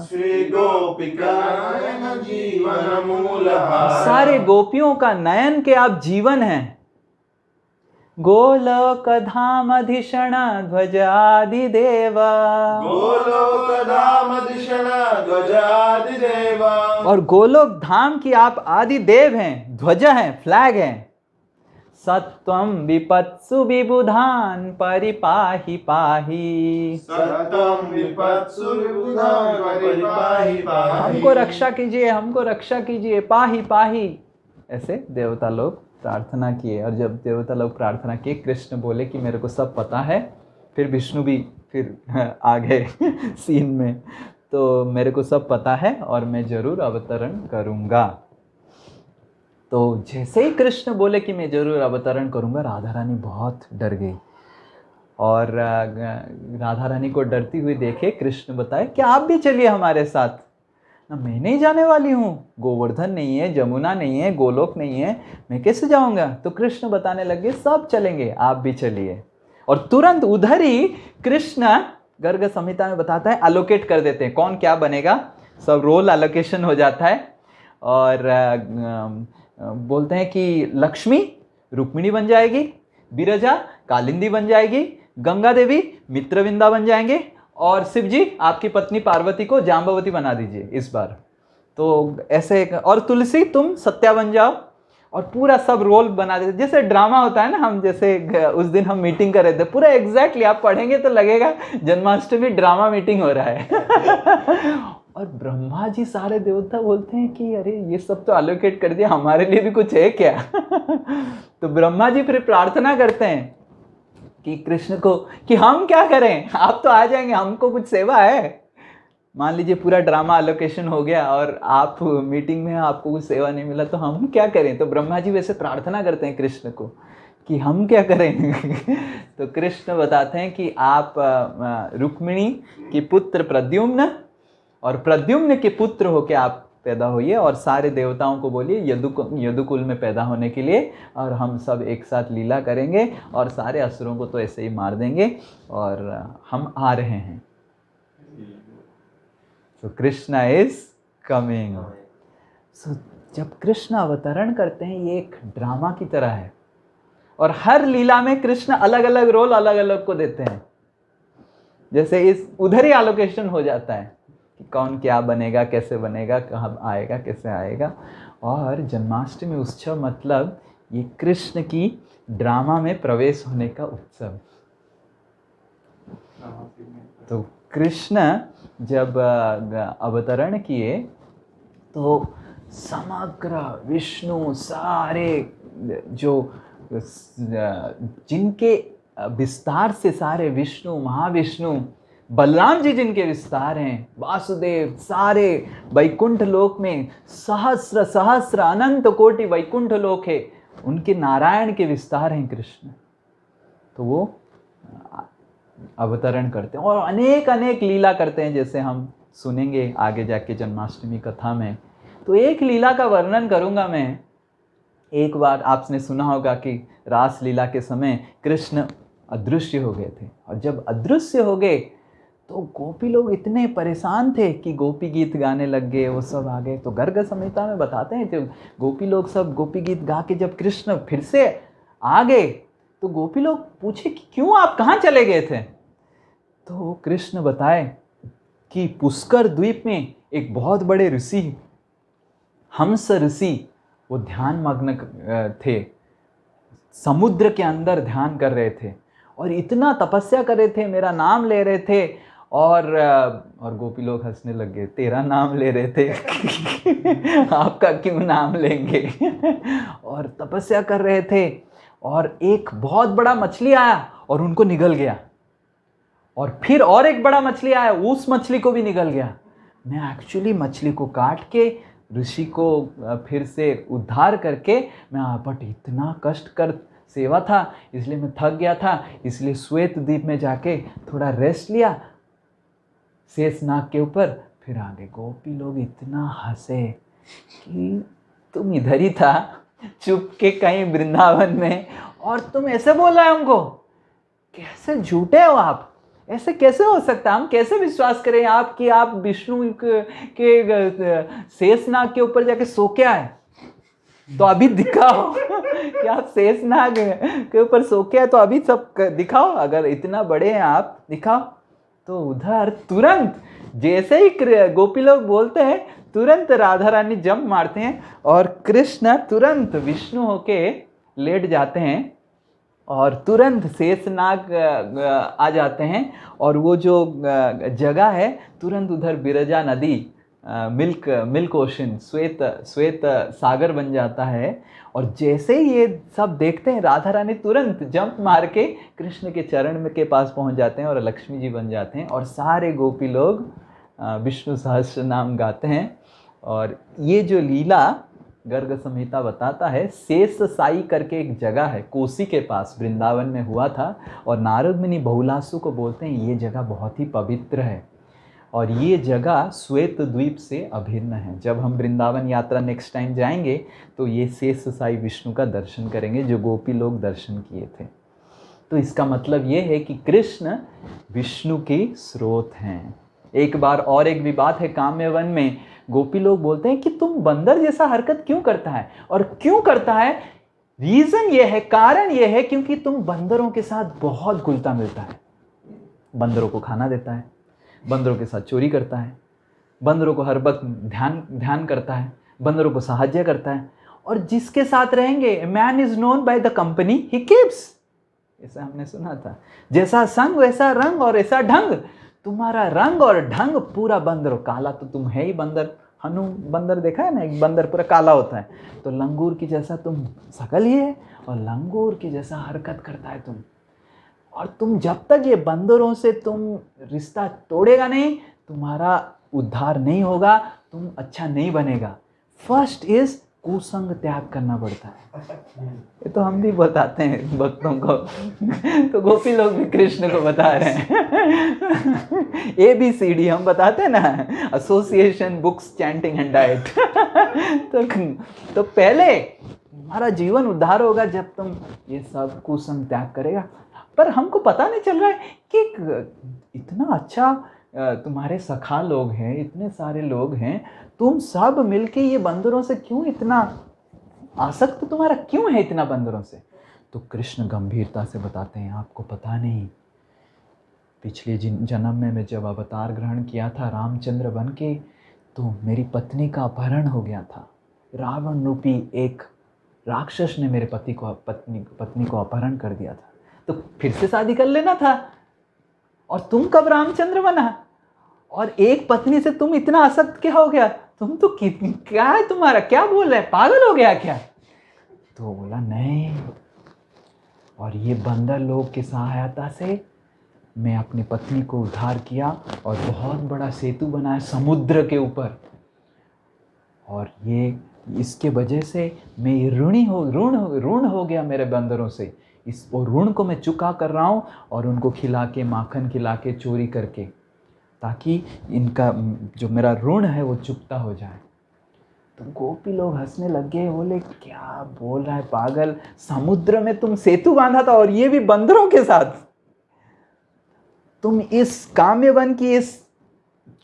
Speaker 2: श्री गोपिका नयन जीवन मूलहारा।
Speaker 1: सारे गोपियों का नयन के आप जीवन हैं। गोलोक धाम अधिषण ध्वजादिदेव।
Speaker 2: गोलोक धाम अधिषण ध्वजादिदेव।
Speaker 1: और गोलोक धाम की आप आदि देव हैं, ध्वजा हैं, फ्लैग हैं। सत्वं विपत्सु विबुधान परिपाहि पाहि।
Speaker 2: सत्वं विपत्सु विबुधान परिपाहि पाहि।
Speaker 1: हमको रक्षा कीजिए, हमको रक्षा कीजिए, पाहि पाहि। ऐसे देवता लोग प्रार्थना किए। और जब देवता लोग प्रार्थना किए, कृष्ण बोले कि मेरे को सब पता है। फिर विष्णु भी फिर आ गए सीन में, तो मेरे को सब पता है और मैं जरूर अवतरण करूँगा। तो जैसे ही कृष्ण बोले कि मैं जरूर अवतरण करूँगा, राधा रानी बहुत डर गई। और राधा रानी को डरती हुई देखे कृष्ण बताए कि आप भी चलिए हमारे साथ। ना मैं नहीं जाने वाली हूँ, गोवर्धन नहीं है, जमुना नहीं है, गोलोक नहीं है, मैं कैसे जाऊँगा। तो कृष्ण बताने लगे सब चलेंगे, आप भी चलिए। और तुरंत उधर ही कृष्ण गर्ग संहिता में बताता है, अलोकेट कर देते हैं कौन क्या बनेगा, सब रोल एलोकेशन हो जाता है। और बोलते हैं कि लक्ष्मी रुक्मिणी बन जाएगी, विरजा कालिंदी बन जाएगी, गंगा देवी मित्रविंदा बन जाएंगे, और शिव जी आपकी पत्नी पार्वती को जाम्बवती बना दीजिए इस बार। तो ऐसे, और तुलसी तुम सत्या बन जाओ। और पूरा सब रोल बना देते, जैसे ड्रामा होता है ना। हम जैसे उस दिन हम मीटिंग कर रहे थे, पूरा एग्जैक्टली आप पढ़ेंगे तो लगेगा जन्माष्टमी ड्रामा मीटिंग हो रहा है। और ब्रह्मा जी सारे देवता बोलते हैं कि अरे ये सब तो अलोकेट कर दिया, हमारे लिए भी कुछ है क्या। तो ब्रह्मा जी फिर प्रार्थना करते हैं कि कृष्ण को कि हम क्या करें, आप तो आ जाएंगे, हमको कुछ सेवा है। मान लीजिए पूरा ड्रामा अलोकेशन हो गया और आप मीटिंग में आपको कुछ सेवा नहीं मिला, तो हम क्या करें। तो ब्रह्मा जी वैसे प्रार्थना करते हैं कृष्ण को कि हम क्या करें। तो कृष्ण बताते हैं कि आप रुक्मिणी के पुत्र प्रद्युम्न और प्रद्युम्न के पुत्र होके आप पैदा होइए, और सारे देवताओं को बोलिए यदुकुल में पैदा होने के लिए, और हम सब एक साथ लीला करेंगे और सारे असुरों को तो ऐसे ही मार देंगे, और हम आ रहे हैं। सो कृष्णा इज कमिंग। सो जब कृष्ण अवतरण करते हैं, ये एक ड्रामा की तरह है, और हर लीला में कृष्ण अलग अलग रोल अलग अलग को देते हैं। जैसे इस उधर ही एलोकेशन हो जाता है कि कौन क्या बनेगा, कैसे बनेगा, कहाँ आएगा, कैसे आएगा। और जन्माष्टमी उत्सव मतलब ये कृष्ण की ड्रामा में प्रवेश होने का उत्सव। तो कृष्ण जब अवतरण किए तो समग्र विष्णु सारे जो जिनके विस्तार से सारे विष्णु, महाविष्णु, बलराम जी जिनके विस्तार हैं, वासुदेव, सारे वैकुंठ लोक में सहस्र सहस्र अनंत कोटि वैकुंठ लोक है, उनके नारायण के विस्तार हैं कृष्ण। तो वो अवतरण करते हैं और अनेक अनेक लीला करते हैं, जैसे हम सुनेंगे आगे जाके जन्माष्टमी कथा में। तो एक लीला का वर्णन करूंगा मैं। एक बार आपने सुना होगा कि रास लीला के समय कृष्ण अदृश्य हो गए थे, और जब अदृश्य हो गए तो गोपी लोग इतने परेशान थे कि गोपी गीत गाने लग गए, वो सब आ गए। तो गर्ग संहिता में बताते हैं, तो गोपी लोग सब गोपी गीत गा के जब कृष्ण फिर से आ गए तो गोपी लोग पूछे कि क्यों आप कहाँ चले गए थे। तो कृष्ण बताए कि पुष्कर द्वीप में एक बहुत बड़े ऋषि, हंस ऋषि, वो ध्यान मग्न थे, समुद्र के अंदर ध्यान कर रहे थे और इतना तपस्या कर रहे थे, मेरा नाम ले रहे थे। और गोपी लोग हंसने लग गए, तेरा नाम ले रहे थे आपका क्यों नाम लेंगे और तपस्या कर रहे थे। और एक बहुत बड़ा मछली आया और उनको निगल गया, और फिर और एक बड़ा मछली आया, उस मछली को भी निगल गया। मैं एक्चुअली मछली को काट के ऋषि को फिर से उद्धार करके मैं आपट इतना कष्ट कर सेवा था, इसलिए मैं थक गया था, इसलिए श्वेत द्वीप में जाके थोड़ा रेस्ट लिया शेषनाग के ऊपर, फिर आगे। गोपी लोग इतना हंसे कि तुम इधर ही था चुप के कहीं वृंदावन में, और तुम ऐसे बोल रहे हो हमको, कैसे झूठे हो आप, ऐसे कैसे हो सकता, हम कैसे विश्वास करें आप कि आप विष्णु के शेषनाग के ऊपर जाके सो के आए। तो अभी दिखाओ कि आप शेषनाग के ऊपर सो के आए, तो अभी सब दिखाओ, अगर इतना बड़े हैं आप दिखाओ। तो उधर तुरंत जैसे ही गोपी लोग बोलते हैं, तुरंत राधा रानी जंप मारते हैं और कृष्ण तुरंत विष्णु होके लेट जाते हैं और तुरंत शेषनाग आ जाते हैं। और वो जो जगह है तुरंत उधर बिरजा नदी, मिल्क ओशन, श्वेत सागर बन जाता है। और जैसे ही ये सब देखते हैं, राधा रानी तुरंत जंप मार के कृष्ण के चरण में के पास पहुंच जाते हैं और लक्ष्मी जी बन जाते हैं, और सारे गोपी लोग विष्णु सहस्त्र नाम गाते हैं। और ये जो लीला गर्ग संहिता बताता है, शेष साई करके एक जगह है कोसी के पास, वृंदावन में हुआ था। और नारद मुनि बहुलासु को बोलते हैं ये जगह बहुत ही पवित्र है, और ये जगह श्वेत द्वीप से अभिन्न है। जब हम वृंदावन यात्रा नेक्स्ट टाइम जाएंगे तो ये शेष साई विष्णु का दर्शन करेंगे जो गोपी लोग दर्शन किए थे। तो इसका मतलब ये है कि कृष्ण विष्णु के स्रोत हैं। एक बार और एक विवाद है काम्य वन में, गोपी लोग बोलते हैं कि तुम बंदर जैसा हरकत क्यों करता है, और क्यों करता है, रीजन ये है, कारण ये है क्योंकि तुम बंदरों के साथ बहुत घुलता मिलता है, बंदरों को खाना देता है, बंदरों के साथ चोरी करता है, बंदरों को हर वक्त ध्यान करता है, बंदरों को सहायता करता है। और जिसके साथ रहेंगे, man is known by the company he keeps, ऐसा हमने सुना था। जैसा संग वैसा रंग और ऐसा ढंग, तुम्हारा रंग और ढंग पूरा बंदर, काला तो तुम है ही बंदर। हनु बंदर देखा है ना, एक बंदर पूरा काला होता है, तो लंगूर की जैसा तुम शकल ही है और लंगूर की जैसा हरकत करता है तुम। और तुम जब तक ये बंदरों से तुम रिश्ता तोड़ेगा नहीं, तुम्हारा उद्धार नहीं होगा, तुम अच्छा नहीं बनेगा। फर्स्ट इज कुसंग त्याग करना पड़ता है। ये तो हम भी बताते हैं भक्तों को तो गोपी लोग भी कृष्ण को बता रहे हैं ABCD हम बताते हैं ना, association, books, chanting and diet तो पहले तुम्हारा जीवन उद्धार होगा जब तुम ये सब कुसंग त्याग करेगा। पर हमको पता नहीं चल रहा है कि इतना अच्छा तुम्हारे सखा लोग हैं, इतने सारे लोग हैं, तुम सब मिलके ये बंदरों से क्यों इतना आसक्त, तुम्हारा क्यों है इतना बंदरों से। तो कृष्ण गंभीरता से बताते हैं, आपको पता नहीं, पिछले जन्म में मैं जब अवतार ग्रहण किया था रामचंद्र बन के, तो मेरी पत्नी का अपहरण हो गया था। रावण रूपी एक राक्षस ने मेरे पत्नी को अपहरण कर दिया था। तो फिर से शादी कर लेना था। और तुम कब रामचंद्र बना? और एक पत्नी से तुम इतना असक्त क्या हो गया? तुम तो क्या है तुम्हारा? क्या बोल रहे? पागल हो गया क्या? तो बोला नहीं। और ये बंदर लोग की सहायता से मैं अपनी पत्नी को उद्धार किया और बहुत बड़ा सेतु बनाया समुद्र के ऊपर। और ये इसके वजह से मैं ऋण हो गया मेरे बंदरों से। इस और ऋण को मैं चुका कर रहा हूँ, और उनको खिला के, माखन खिला के, चोरी करके, ताकि इनका जो मेरा ऋण है वो चुकता हो जाए। तो गोपी लोग हंसने लग गए, बोले क्या बोल रहा है पागल, समुद्र में तुम सेतु बांधा था और ये भी बंदरों के साथ। तुम इस काम्यवन की इस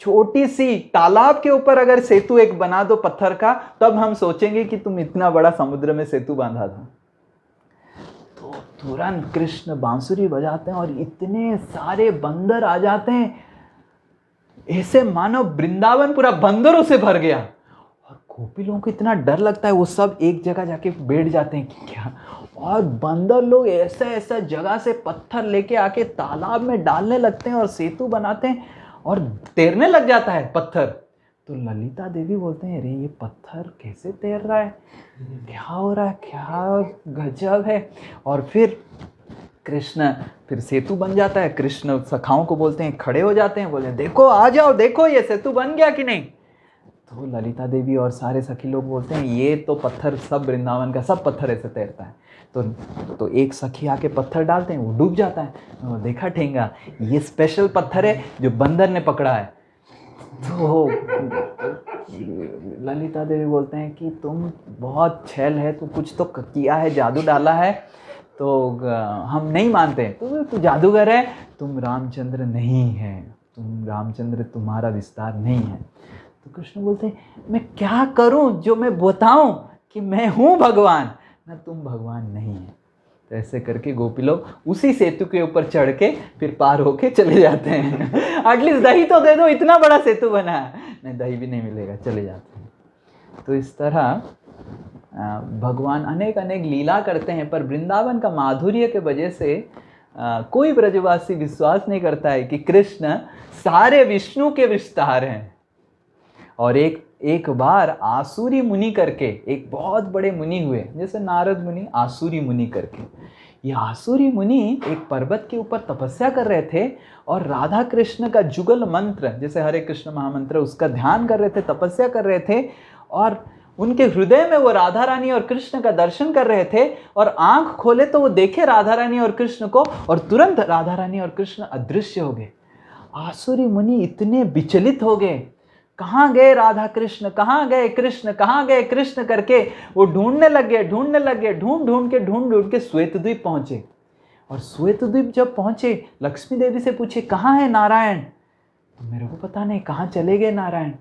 Speaker 1: छोटी सी तालाब के ऊपर अगर सेतु एक बना दो पत्थर का, तब हम सोचेंगे कि तुम इतना बड़ा समुद्र में सेतु बांधा था। तो तुरंत कृष्ण बांसुरी बजाते हैं और इतने सारे बंदर आ जाते हैं, ऐसे मानो वृंदावन पूरा बंदरों से भर गया। और गोपी लोगों को इतना डर लगता है, वो सब एक जगह जाके बैठ जाते हैं कि क्या। और बंदर लोग ऐसा ऐसा जगह से पत्थर लेके आके तालाब में डालने लगते हैं और सेतु बनाते हैं, और तैरने लग जाता है पत्थर। तो ललिता देवी बोलते हैं, अरे ये पत्थर कैसे तैर रहा है, क्या हो रहा है, क्या गजब है। और फिर कृष्ण, फिर सेतु बन जाता है। कृष्ण सखाओं को बोलते हैं, खड़े हो जाते हैं, बोले देखो आ जाओ, देखो ये सेतु बन गया कि नहीं। तो ललिता देवी और सारे सखी लोग बोलते हैं, ये तो पत्थर सब वृंदावन का सब पत्थर ऐसे तैरता है। तो एक सखी आके पत्थर डालते हैं, वो डूब जाता है। वो देखा ठेंगा, ये स्पेशल पत्थर है जो बंदर ने पकड़ा है। तो ललिता देवी बोलते हैं कि तुम बहुत छैल है, तू कुछ तो किया है, जादू डाला है, तो हम नहीं मानते। तो जादूगर है, तुम रामचंद्र नहीं है, तुम रामचंद्र तुम्हारा विस्तार नहीं है। तो कृष्ण बोलते हैं, मैं क्या करूं जो मैं बताऊं कि मैं हूं भगवान, ना तुम भगवान नहीं है। तो ऐसे करके गोपी लोग उसी सेतु के ऊपर चढ़ के फिर पार होके चले जाते हैं। एटलीस्ट दही तो दे दो, इतना बड़ा सेतु बना है। नहीं, दही भी नहीं मिलेगा, चले जाते हैं। तो इस तरह भगवान अनेक अनेक लीला करते हैं, पर वृंदावन का माधुर्य के वजह से कोई ब्रजवासी विश्वास नहीं करता है कि कृष्ण सारे विष्णु के विस्तार हैं। और एक बार आसुरी मुनि करके एक बहुत बड़े मुनि हुए, जैसे नारद मुनि, आसुरी मुनि करके। ये आसुरी मुनि एक पर्वत के ऊपर तपस्या कर रहे थे और राधा कृष्ण का जुगल मंत्र, जैसे हरे कृष्ण महामंत्र, उसका ध्यान कर रहे थे, तपस्या कर रहे थे। और उनके हृदय में वो राधा रानी और कृष्ण का दर्शन कर रहे थे। और आंख खोले तो वो देखे राधा रानी और कृष्ण को, और तुरंत राधा रानी और कृष्ण अदृश्य हो गए। आसुरी मुनि इतने विचलित हो गए, कहाँ गए राधा कृष्ण, कहाँ गए कृष्ण, कहाँ गए कृष्ण करके वो ढूंढने लग गए, ढूंढ के श्वेतद्वीप पहुंचे। और श्वेतद्वीप जब पहुंचे, लक्ष्मी देवी से पूछे, कहाँ है नारायण? तो मेरे को पता नहीं, कहाँ चले गए नारायण?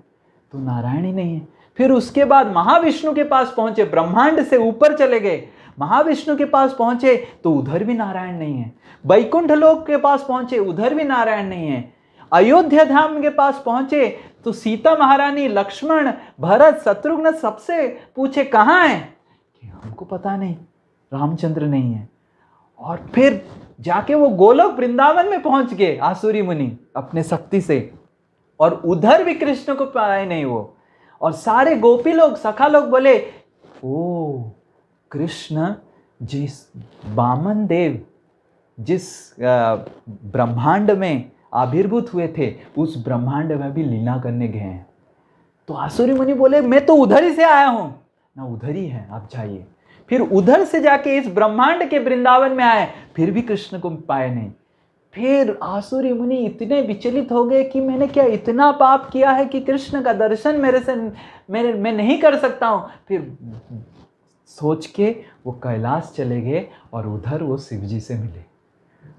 Speaker 1: तो नारायण ही नहीं है। फिर उसके बाद महाविष्णु के पास पहुंचे, ब्रह्मांड से ऊपर चले गए, महाविष्णु के पास पहुंचे तो उधर भी नारायण नहीं है। वैकुंठ लोक के पास पहुंचे, उधर भी नारायण नहीं है। अयोध्या धाम के पास पहुंचे तो सीता महारानी, लक्ष्मण, भरत, शत्रुघ्न सबसे पूछे, कहाँ है? कि हमको पता नहीं, रामचंद्र नहीं है। और फिर जाके वो गोलोक वृंदावन में पहुंच गए आसुरी मुनि अपने शक्ति से, और उधर भी कृष्ण को पाए नहीं वो। और सारे गोपी लोग, सखा लोग बोले, ओ कृष्ण जिस वामन देव जिस ब्रह्मांड में आविर्भूत हुए थे, उस ब्रह्मांड में भी लीला करने गए हैं। तो आसुरी मुनि बोले, मैं तो उधर ही से आया हूं ना, उधर ही है, आप जाइए। फिर उधर से जाके इस ब्रह्मांड के वृंदावन में आए, फिर भी कृष्ण को पाए नहीं। फिर आसुरी मुनि इतने विचलित हो गए कि मैंने क्या इतना पाप किया है कि कृष्ण का दर्शन मैं नहीं कर सकता हूं। फिर सोच के वो कैलाश चले गए और उधर वो शिव जी से मिले।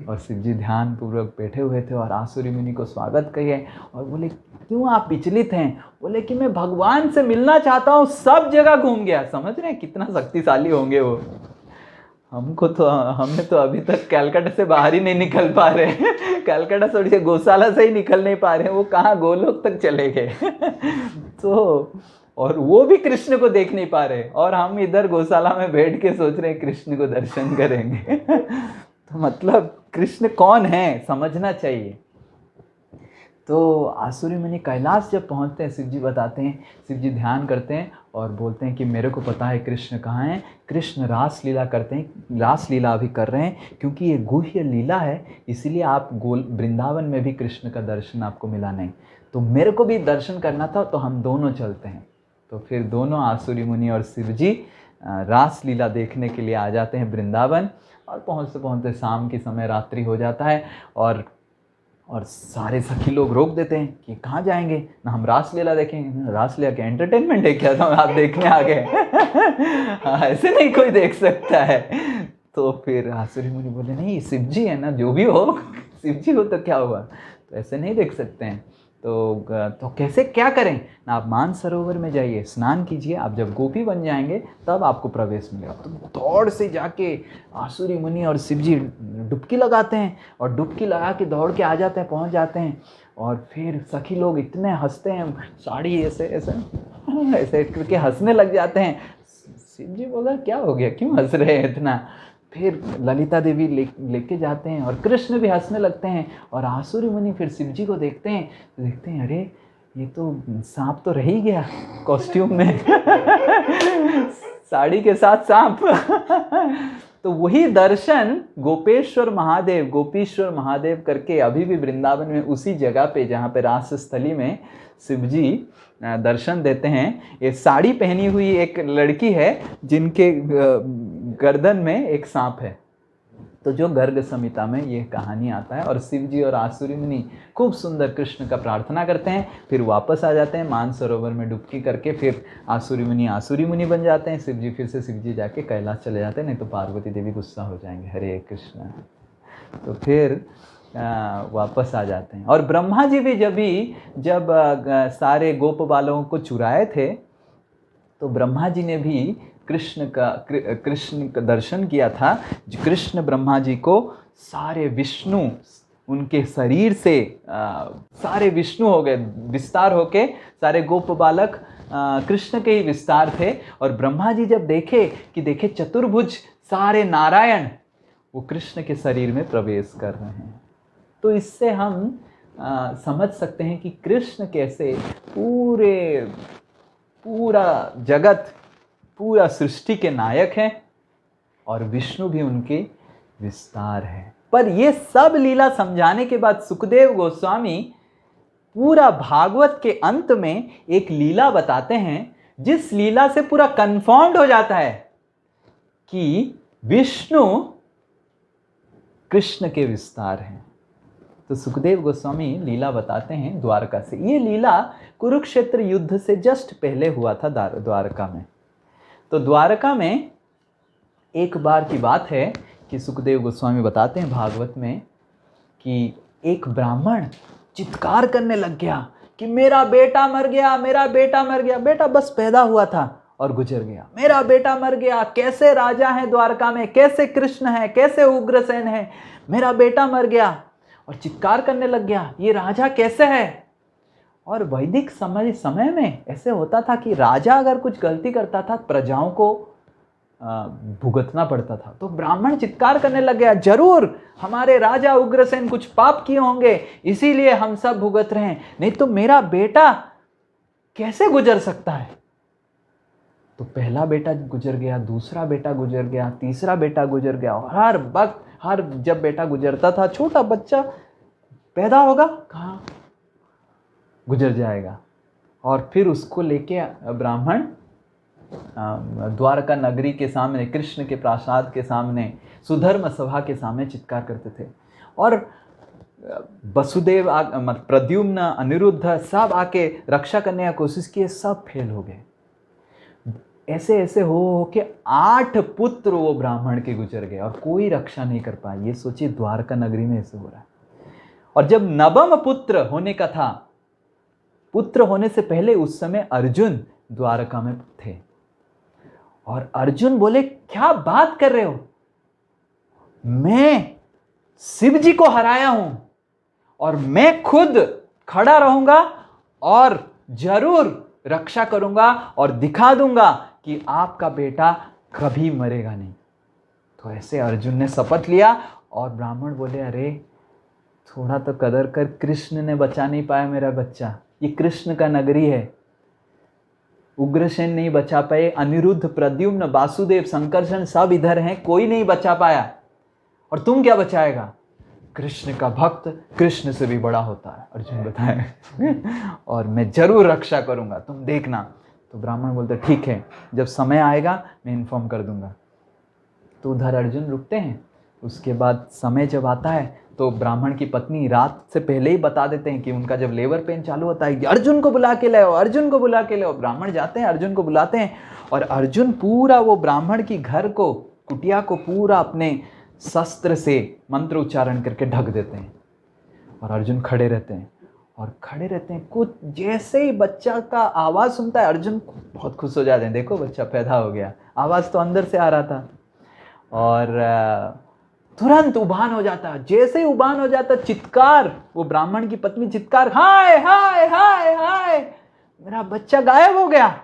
Speaker 1: और शिव जी ध्यान पूर्वक बैठे हुए थे और आसुरी मुनि को स्वागत किए और बोले, क्यों आप विचलित हैं? बोले कि मैं भगवान से मिलना चाहता हूँ, सब जगह घूम गया। समझ रहे हैं कितना शक्तिशाली होंगे वो। हमको तो हमने तो अभी तक कलकत्ता से बाहर ही नहीं निकल पा रहे कलकत्ता छोड़ के गौशाला से ही निकल नहीं पा रहे, वो कहाँ गोलोक तक चले गए तो और वो भी कृष्ण को देख नहीं पा रहे, और हम इधर गौशाला में बैठ के सोच रहे हैं कृष्ण को दर्शन करेंगे तो मतलब कृष्ण कौन है समझना चाहिए। तो आसुरी मुनि कैलाश जब पहुंचते हैं, शिव जी बताते हैं, शिव जी ध्यान करते हैं और बोलते हैं कि मेरे को पता है कृष्ण कहाँ हैं। कृष्ण रास लीला करते हैं, रास लीला अभी कर रहे हैं, क्योंकि ये गुह्य लीला है, इसीलिए आप वृंदावन में भी कृष्ण का दर्शन आपको मिला नहीं। तो मेरे को भी दर्शन करना था, तो हम दोनों चलते हैं। तो फिर दोनों आसुरी मुनि और शिव जी रास लीला देखने के लिए आ जाते हैं वृंदावन। और पहुँचते पहुँचते शाम के समय रात्रि हो जाता है, और सारे सखी लोग रोक देते हैं कि कहाँ जाएंगे, ना हम रास लीला देखेंगे। रास लीला के एंटरटेनमेंट है क्या, तो आप देखने आ गए ऐसे नहीं कोई देख सकता है। तो फिर आसुरी मुनि बोले नहीं, शिव जी है ना, जो भी हो शिव जी हो तो क्या हुआ, तो ऐसे नहीं देख सकते हैं। तो कैसे क्या करें ना, आप मानसरोवर में जाइए, स्नान कीजिए, आप जब गोपी बन जाएंगे तब आपको प्रवेश मिलेगा। तो दौड़ से जाके आसुरी मुनि और शिव जी डुबकी लगाते हैं, और डुबकी लगा के दौड़ के आ जाते हैं, पहुंच जाते हैं। और फिर सखी लोग इतने हंसते हैं, साड़ी ऐसे ऐसे ऐसे करके हंसने लग जाते हैं। शिव जी बोला क्या हो गया, क्यों हंस रहे हैं इतना। फिर ललिता देवी लेके जाते हैं, और कृष्ण भी हंसने लगते हैं। और आसुरी मुनि फिर शिव जी को देखते हैं अरे ये तो सांप तो रह ही गया कॉस्ट्यूम में साड़ी के साथ सांप तो वही दर्शन गोपेश्वर महादेव, गोपीश्वर महादेव करके अभी भी वृंदावन में उसी जगह पे जहाँ पे रास स्थली में शिव जी दर्शन देते हैं। ये साड़ी पहनी हुई एक लड़की है जिनके गर्दन में एक सांप है। तो जो गर्ग संहिता में ये कहानी आता है, और शिव जी और आसुरी मुनि खूब सुंदर कृष्ण का प्रार्थना करते हैं, फिर वापस आ जाते हैं मानसरोवर में डुबकी करके। फिर आसुरी मुनि बन जाते हैं, शिव जी फिर से शिव जी जाके कैलाश चले जाते हैं, नहीं तो पार्वती देवी गुस्सा हो जाएंगे, हरे कृष्ण। तो फिर वापस आ जाते हैं। और ब्रह्मा जी भी जब सारे गोप बालों को चुराए थे, तो ब्रह्मा जी ने भी कृष्ण का दर्शन किया था। कृष्ण ब्रह्मा जी को सारे विष्णु उनके शरीर से सारे विष्णु हो गए, विस्तार होके सारे गोप बालक कृष्ण के ही विस्तार थे। और ब्रह्मा जी जब देखे चतुर्भुज सारे नारायण वो कृष्ण के शरीर में प्रवेश कर रहे हैं, तो इससे हम समझ सकते हैं कि कृष्ण कैसे पूरा जगत, पूरा सृष्टि के नायक हैं, और विष्णु भी उनके विस्तार है। पर ये सब लीला समझाने के बाद सुखदेव गोस्वामी पूरा भागवत के अंत में एक लीला बताते हैं, जिस लीला से पूरा कंफर्म्ड हो जाता है कि विष्णु कृष्ण के विस्तार हैं। तो सुखदेव गोस्वामी लीला बताते हैं द्वारका से। ये लीला कुरुक्षेत्र युद्ध से जस्ट पहले हुआ था द्वारका में। तो द्वारका में एक बार की बात है कि सुखदेव गोस्वामी बताते हैं भागवत में कि एक ब्राह्मण चित्कार करने लग गया कि मेरा बेटा मर गया, मेरा बेटा मर गया। बेटा बस पैदा हुआ था और गुजर गया, मेरा बेटा मर गया। कैसे राजा है द्वारका में, कैसे कृष्ण है, कैसे उग्रसेन है, मेरा बेटा मर गया। और चित्कार करने लग गया, ये राजा कैसे है। और वैदिक समय में ऐसे होता था कि राजा अगर कुछ गलती करता था, प्रजाओं को भुगतना पड़ता था। तो ब्राह्मण चित्कार करने लग गया, जरूर हमारे राजा उग्रसेन कुछ पाप किए होंगे, इसीलिए हम सब भुगत रहे हैं, नहीं तो मेरा बेटा कैसे गुजर सकता है। तो पहला बेटा गुजर गया, दूसरा बेटा गुजर गया, तीसरा बेटा गुजर गया। और हर वक्त जब बेटा गुजरता था, छोटा बच्चा पैदा होगा, कहाँ गुजर जाएगा। और फिर उसको लेके ब्राह्मण द्वारका नगरी के सामने, कृष्ण के प्रासाद के सामने, सुधर्म सभा के सामने चित्कार करते थे। और वसुदेव, प्रद्युम्न, अनिरुद्ध सब आके रक्षा करने की कोशिश किए, सब फेल हो गए। ऐसे ऐसे हो के 8 पुत्र वो ब्राह्मण के गुजर गए और कोई रक्षा नहीं कर पाया। ये सोचिए द्वारका नगरी में ऐसे हो रहा है। और जब नवम पुत्र होने का था, पुत्र होने से पहले उस समय अर्जुन द्वारका में थे। और अर्जुन बोले क्या बात कर रहे हो, मैं शिव जी को हराया हूं और मैं खुद खड़ा रहूंगा और जरूर रक्षा करूंगा और दिखा दूंगा कि आपका बेटा कभी मरेगा नहीं। तो ऐसे अर्जुन ने शपथ लिया और ब्राह्मण बोले, अरे थोड़ा तो कदर कर, कृष्ण ने बचा नहीं पाया मेरा बच्चा, ये कृष्ण का नगरी है। उग्रसेन नहीं बचा पाए, अनिरुद्ध, प्रद्युम्न, वासुदेव, संकर्षण सब इधर हैं, कोई नहीं बचा पाया, और तुम क्या बचाएगा? कृष्ण का भक्त कृष्ण से भी बड़ा होता है, अर्जुन बताए और मैं जरूर रक्षा करूंगा, तुम देखना। तो ब्राह्मण बोलते ठीक है, जब समय आएगा मैं इन्फॉर्म कर दूंगा। तो उधर अर्जुन रुकते हैं। उसके बाद समय जब आता है तो ब्राह्मण की पत्नी रात से पहले ही बता देते हैं कि उनका जब लेबर पेन चालू होता है, अर्जुन को बुला के लाओ, अर्जुन को बुला के लाओ। ब्राह्मण जाते हैं, अर्जुन को बुलाते हैं और अर्जुन पूरा वो ब्राह्मण की घर को, कुटिया को पूरा अपने शस्त्र से मंत्र उच्चारण करके ढक देते हैं। और अर्जुन खड़े रहते हैं और खड़े रहते हैं। कुछ जैसे ही बच्चा का आवाज़ सुनता है अर्जुन बहुत खुश हो जाते हैं, देखो बच्चा पैदा हो गया। आवाज़ तो अंदर से आ रहा था और तुरंत उबान हो जाता। जैसे ही उबान हो जाता, चित्कार, वो ब्राह्मण की पत्नी चित्कार, हाय हाय हाय हाय, मेरा बच्चा गायब हो गया।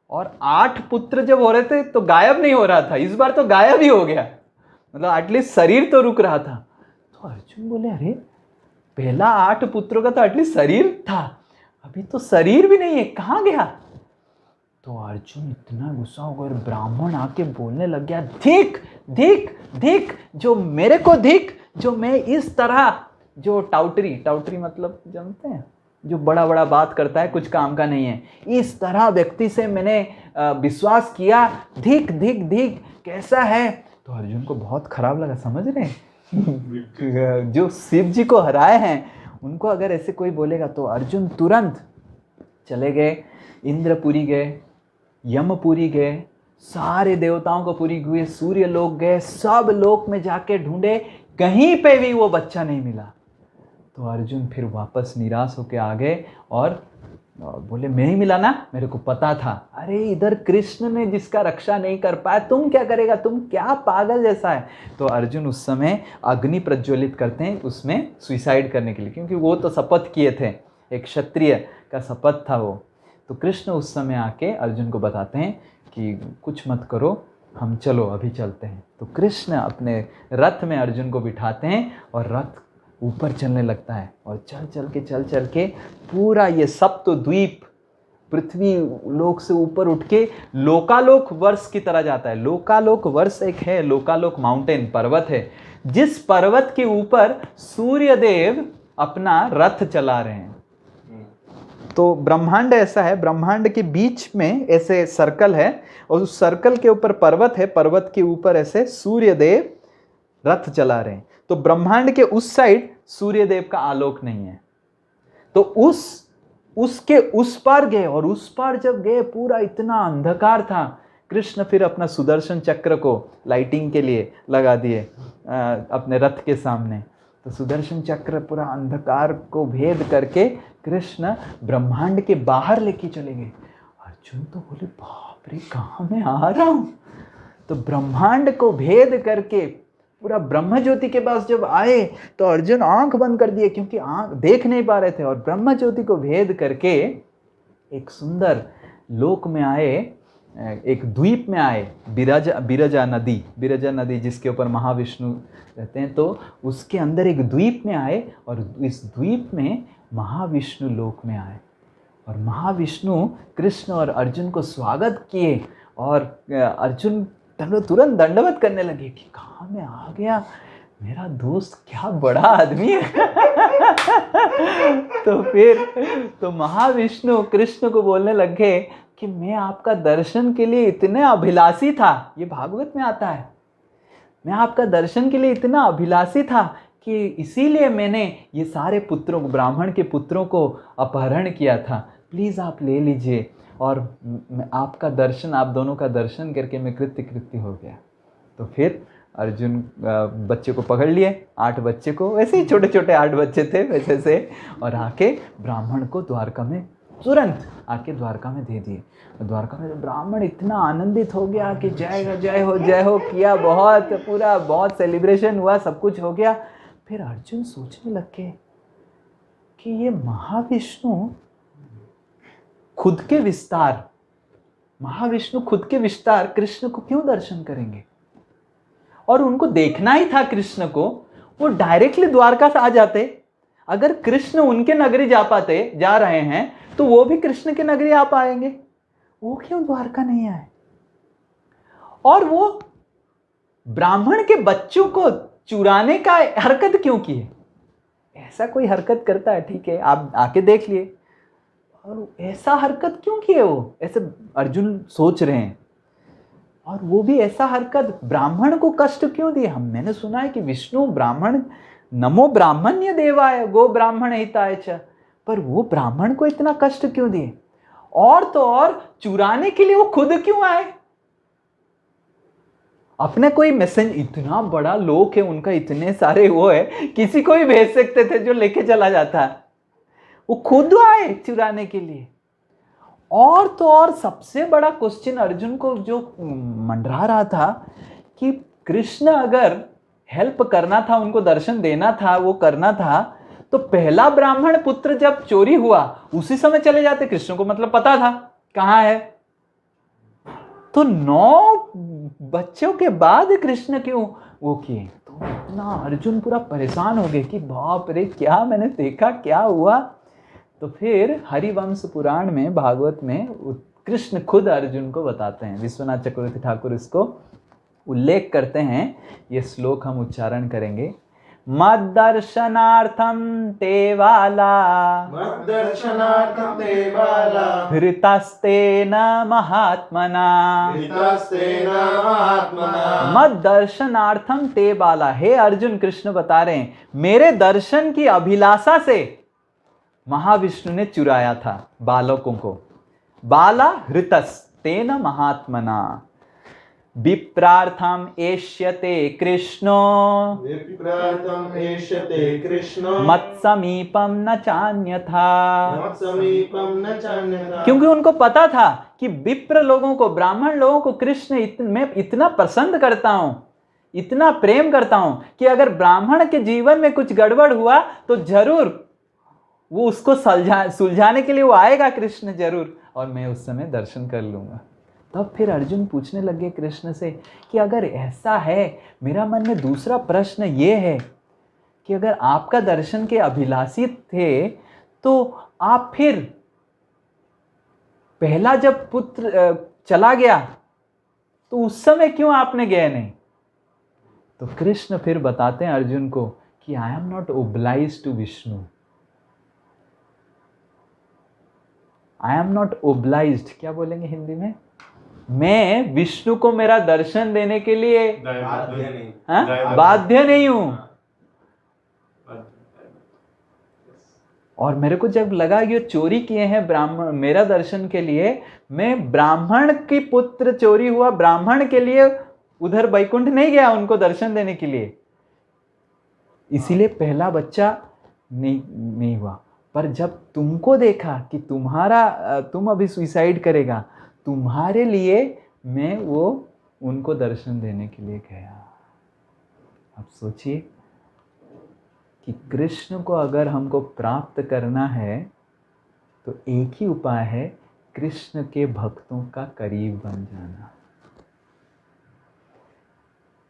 Speaker 1: और 8 पुत्र जब हो रहे थे तो गायब नहीं हो रहा था, इस बार तो गायब ही हो गया, मतलब एटलीस्ट शरीर तो रुक रहा था। तो अर्जुन बोले, अरे पहला 8 पुत्रों का तो एटलीस्ट शरीर था, अभी तो शरीर भी नहीं है, कहाँ गया? तो अर्जुन इतना गुस्सा हो गया, ब्राह्मण आके बोलने लग गया, धिक धिक धिक, जो मेरे को धिक, जो मैं इस तरह, जो टाउटरी मतलब जानते हैं, जो बड़ा बड़ा बात करता है, कुछ काम का नहीं है, इस तरह व्यक्ति से मैंने विश्वास किया, धिक धिक धिक, कैसा है? तो अर्जुन को बहुत खराब लगा, समझ रहे हैं जो शिव जी को हराए हैं उनको अगर ऐसे कोई बोलेगा। तो अर्जुन तुरंत चले गए, इंद्रपुरी गए, यमपुरी गए, सारे देवताओं को पुरी हुए, सूर्य लोक गए, सब लोक में जाके ढूंढे, कहीं पे भी वो बच्चा नहीं मिला। तो अर्जुन फिर वापस निराश होके आ गए और बोले, मैं ही मिला ना, मेरे को पता था। अरे इधर कृष्ण ने जिसका रक्षा नहीं कर पाया, तुम क्या करेगा, तुम क्या पागल जैसा है। तो अर्जुन उस समय अग्नि प्रज्वलित करते हैं उसमें सुसाइड करने के लिए, क्योंकि वो तो शपथ किए थे, एक क्षत्रिय का शपथ था वो। तो कृष्ण उस समय आके अर्जुन को बताते हैं कि कुछ मत करो, हम चलो अभी चलते हैं। तो कृष्ण अपने रथ में अर्जुन को बिठाते हैं और रथ ऊपर चलने लगता है और चल के पूरा ये सप्तद्वीप पृथ्वी लोक से ऊपर उठ के लोकालोक वर्ष की तरह जाता है। लोकालोक वर्ष एक है, लोकालोक माउंटेन पर्वत है, जिस पर्वत के ऊपर सूर्यदेव अपना रथ चला रहे हैं। तो ब्रह्मांड ऐसा है, ब्रह्मांड के बीच में ऐसे सर्कल है और उस सर्कल के ऊपर पर्वत है, पर्वत के ऊपर ऐसे सूर्यदेव रथ चला रहे हैं। तो ब्रह्मांड के उस साइड सूर्यदेव का आलोक नहीं है, तो उसके उस पार गए, और उस पार जब गए पूरा इतना अंधकार था। कृष्ण फिर अपना सुदर्शन चक्र को लाइटिंग के लिए लगा दिए अपने रथ के सामने। तो सुदर्शन चक्र पूरा अंधकार को भेद करके कृष्ण ब्रह्मांड के बाहर लेके चले गए। अर्जुन तो बोले, बाप रे, कहाँ मैं आ रहा हूँ। तो ब्रह्मांड को भेद करके पूरा ब्रह्म ज्योति के पास जब आए तो अर्जुन आंख बंद कर दिए, क्योंकि आंख देख नहीं पा रहे थे, और ब्रह्म ज्योति को भेद करके एक सुंदर लोक में आए, एक द्वीप में आए, बिरजा नदी जिसके ऊपर महाविष्णु रहते हैं। तो उसके अंदर एक द्वीप में आए और इस द्वीप में महाविष्णु लोक में आए, और महाविष्णु कृष्ण और अर्जुन को स्वागत किए, और अर्जुन तुरंत दंडवत करने लगे कि कहाँ मैं आ गया, मेरा दोस्त क्या बड़ा आदमी है। तो महाविष्णु कृष्ण को बोलने लगे कि मैं आपका दर्शन के लिए इतने अभिलाषी था, ये भागवत में आता है, मैं आपका दर्शन के लिए इतना अभिलाषी था कि इसीलिए मैंने ये सारे पुत्रों को, ब्राह्मण के पुत्रों को अपहरण किया था, प्लीज़ आप ले लीजिए, और आपका दर्शन, आप दोनों का दर्शन करके मैं कृत्य हो गया। तो फिर अर्जुन बच्चे को पकड़ लिए, 8 बच्चे को, वैसे ही छोटे छोटे 8 बच्चे थे वैसे से, और आके ब्राह्मण को द्वारका में तुरंत आके द्वारका में दे दिए। द्वारका में ब्राह्मण इतना आनंदित हो गया कि जय हो किया, बहुत सेलिब्रेशन हुआ, सब कुछ हो गया। फिर अर्जुन सोचने लगे कि ये महाविष्णु खुद के विस्तार कृष्ण को क्यों दर्शन करेंगे? और उनको देखना ही था कृष्ण को, वो डायरेक्टली द्वारका से आ जाते। अगर कृष्ण उनके नगरी जा रहे हैं तो वो भी कृष्ण के नगरी आ पाएंगे, वो क्यों द्वारका नहीं आए? और वो ब्राह्मण के बच्चों को चुराने का हरकत क्यों किए? ऐसा कोई हरकत करता है, ठीक है, आप आके देख लिए, और ऐसा हरकत क्यों किए? वो ऐसे अर्जुन सोच रहे हैं। और वो भी ऐसा हरकत ब्राह्मण को कष्ट क्यों दिए? मैंने सुना है कि विष्णु ब्राह्मण, नमो ब्राह्मण्य देवाय गो ब्राह्मण हिताय च, पर वो ब्राह्मण को इतना कष्ट क्यों दिए? और तो और चुराने के लिए वो खुद क्यों आए? अपने कोई मैसेज, इतना बड़ा लोक है उनका, इतने सारे वो है, किसी को भी भेज सकते थे जो लेके चला जाता है, वो खुद आए चुराने के लिए। और तो और सबसे बड़ा क्वेश्चन अर्जुन को जो मंडरा रहा था कि कृष्ण अगर हेल्प करना था, उनको दर्शन देना था, वो करना था, तो पहला ब्राह्मण पुत्र जब चोरी हुआ उसी समय चले जाते। कृष्ण को मतलब पता था कहाँ है, तो 9 बच्चों के बाद कृष्ण क्यों वो किए? तो इतना अर्जुन पूरा परेशान हो गए कि बाप रे, क्या मैंने देखा, क्या हुआ? तो फिर हरिवंश पुराण में, भागवत में कृष्ण खुद अर्जुन को बताते हैं। विश्वनाथ चक्रवर्ती ठाकुर इसको उल्लेख करते हैं, ये श्लोक हम उच्चारण करेंगे। मद्दर्शनार्थं ते बाला हृतस्तेन महात्मना। मद्दर्शनार्थं ते बाला, हे अर्जुन, कृष्ण बता रहे हैं मेरे दर्शन की अभिलाषा से महाविष्णु ने चुराया था बालकों को। बाला हृतस तेन महात्मना। विप्रार्थम एष्यते कृष्णो मत्समीपम न चान्यथा। क्योंकि उनको पता था कि विप्र लोगों को, ब्राह्मण लोगों को कृष्ण मैं इतना पसंद करता हूं, इतना प्रेम करता हूं कि अगर ब्राह्मण के जीवन में कुछ गड़बड़ हुआ तो जरूर वो उसको सुलझाने के लिए वो आएगा कृष्ण जरूर, और मैं उस समय दर्शन कर लूंगा। तब फिर अर्जुन पूछने लगे कृष्ण से कि अगर ऐसा है, मेरा मन में दूसरा प्रश्न ये है कि अगर आपका दर्शन के अभिलाषी थे तो आप फिर पहला जब पुत्र चला गया तो उस समय क्यों आपने गए नहीं? तो कृष्ण फिर बताते हैं अर्जुन को कि I am not obliged to Vishnu. I am not obliged, क्या बोलेंगे हिंदी में? मैं विष्णु को मेरा दर्शन देने के लिए बाध्य नहीं हूं। और मेरे को जब लगा कि चोरी किए हैं ब्राह्मण मेरा दर्शन के लिए, मैं ब्राह्मण की पुत्र चोरी हुआ, ब्राह्मण के लिए उधर वैकुंठ नहीं गया उनको दर्शन देने के लिए, इसीलिए पहला बच्चा नहीं हुआ। पर जब तुमको देखा कि तुम अभी सुसाइड करेगा, तुम्हारे लिए मैं वो उनको दर्शन देने के लिए गया। अब सोचिए कि कृष्ण को अगर हमको प्राप्त करना है तो एक ही उपाय है, कृष्ण के भक्तों का करीब बन जाना।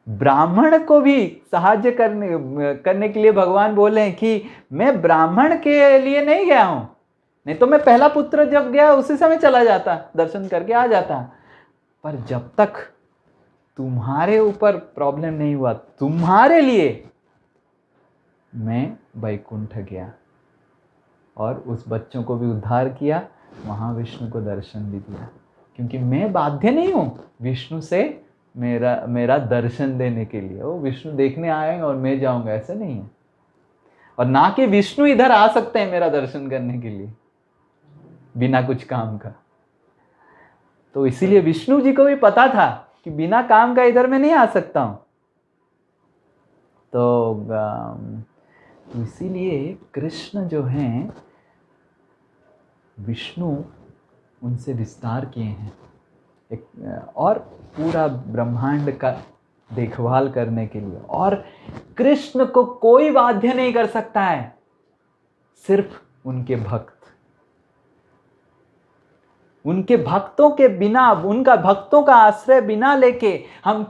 Speaker 1: ब्राह्मण को भी सहायता करने के लिए भगवान बोले हैं कि मैं ब्राह्मण के लिए नहीं गया हूं, नहीं तो मैं पहला पुत्र जब गया उसी समय चला जाता, दर्शन करके आ जाता। पर जब तक तुम्हारे ऊपर प्रॉब्लम नहीं हुआ, तुम्हारे लिए मैं वैकुंठ गया और उस बच्चों को भी उद्धार किया, महाविष्णु को दर्शन भी दिया। क्योंकि मैं बाध्य नहीं हूं विष्णु से मेरा दर्शन देने के लिए। वो विष्णु देखने आएंगे और मैं जाऊंगा, ऐसा नहीं है। और ना कि विष्णु इधर आ सकते हैं मेरा दर्शन करने के लिए बिना कुछ काम का। तो इसीलिए विष्णु जी को भी पता था कि बिना काम का इधर मैं नहीं आ सकता हूं। तो इसीलिए कृष्ण जो हैं विष्णु उनसे विस्तार किए हैं और पूरा ब्रह्मांड का देखभाल करने के लिए। और कृष्ण को कोई बाध्य नहीं कर सकता है, सिर्फ उनके भक्त। उनके भक्तों के बिना, उनका भक्तों का आश्रय बिना लेके हम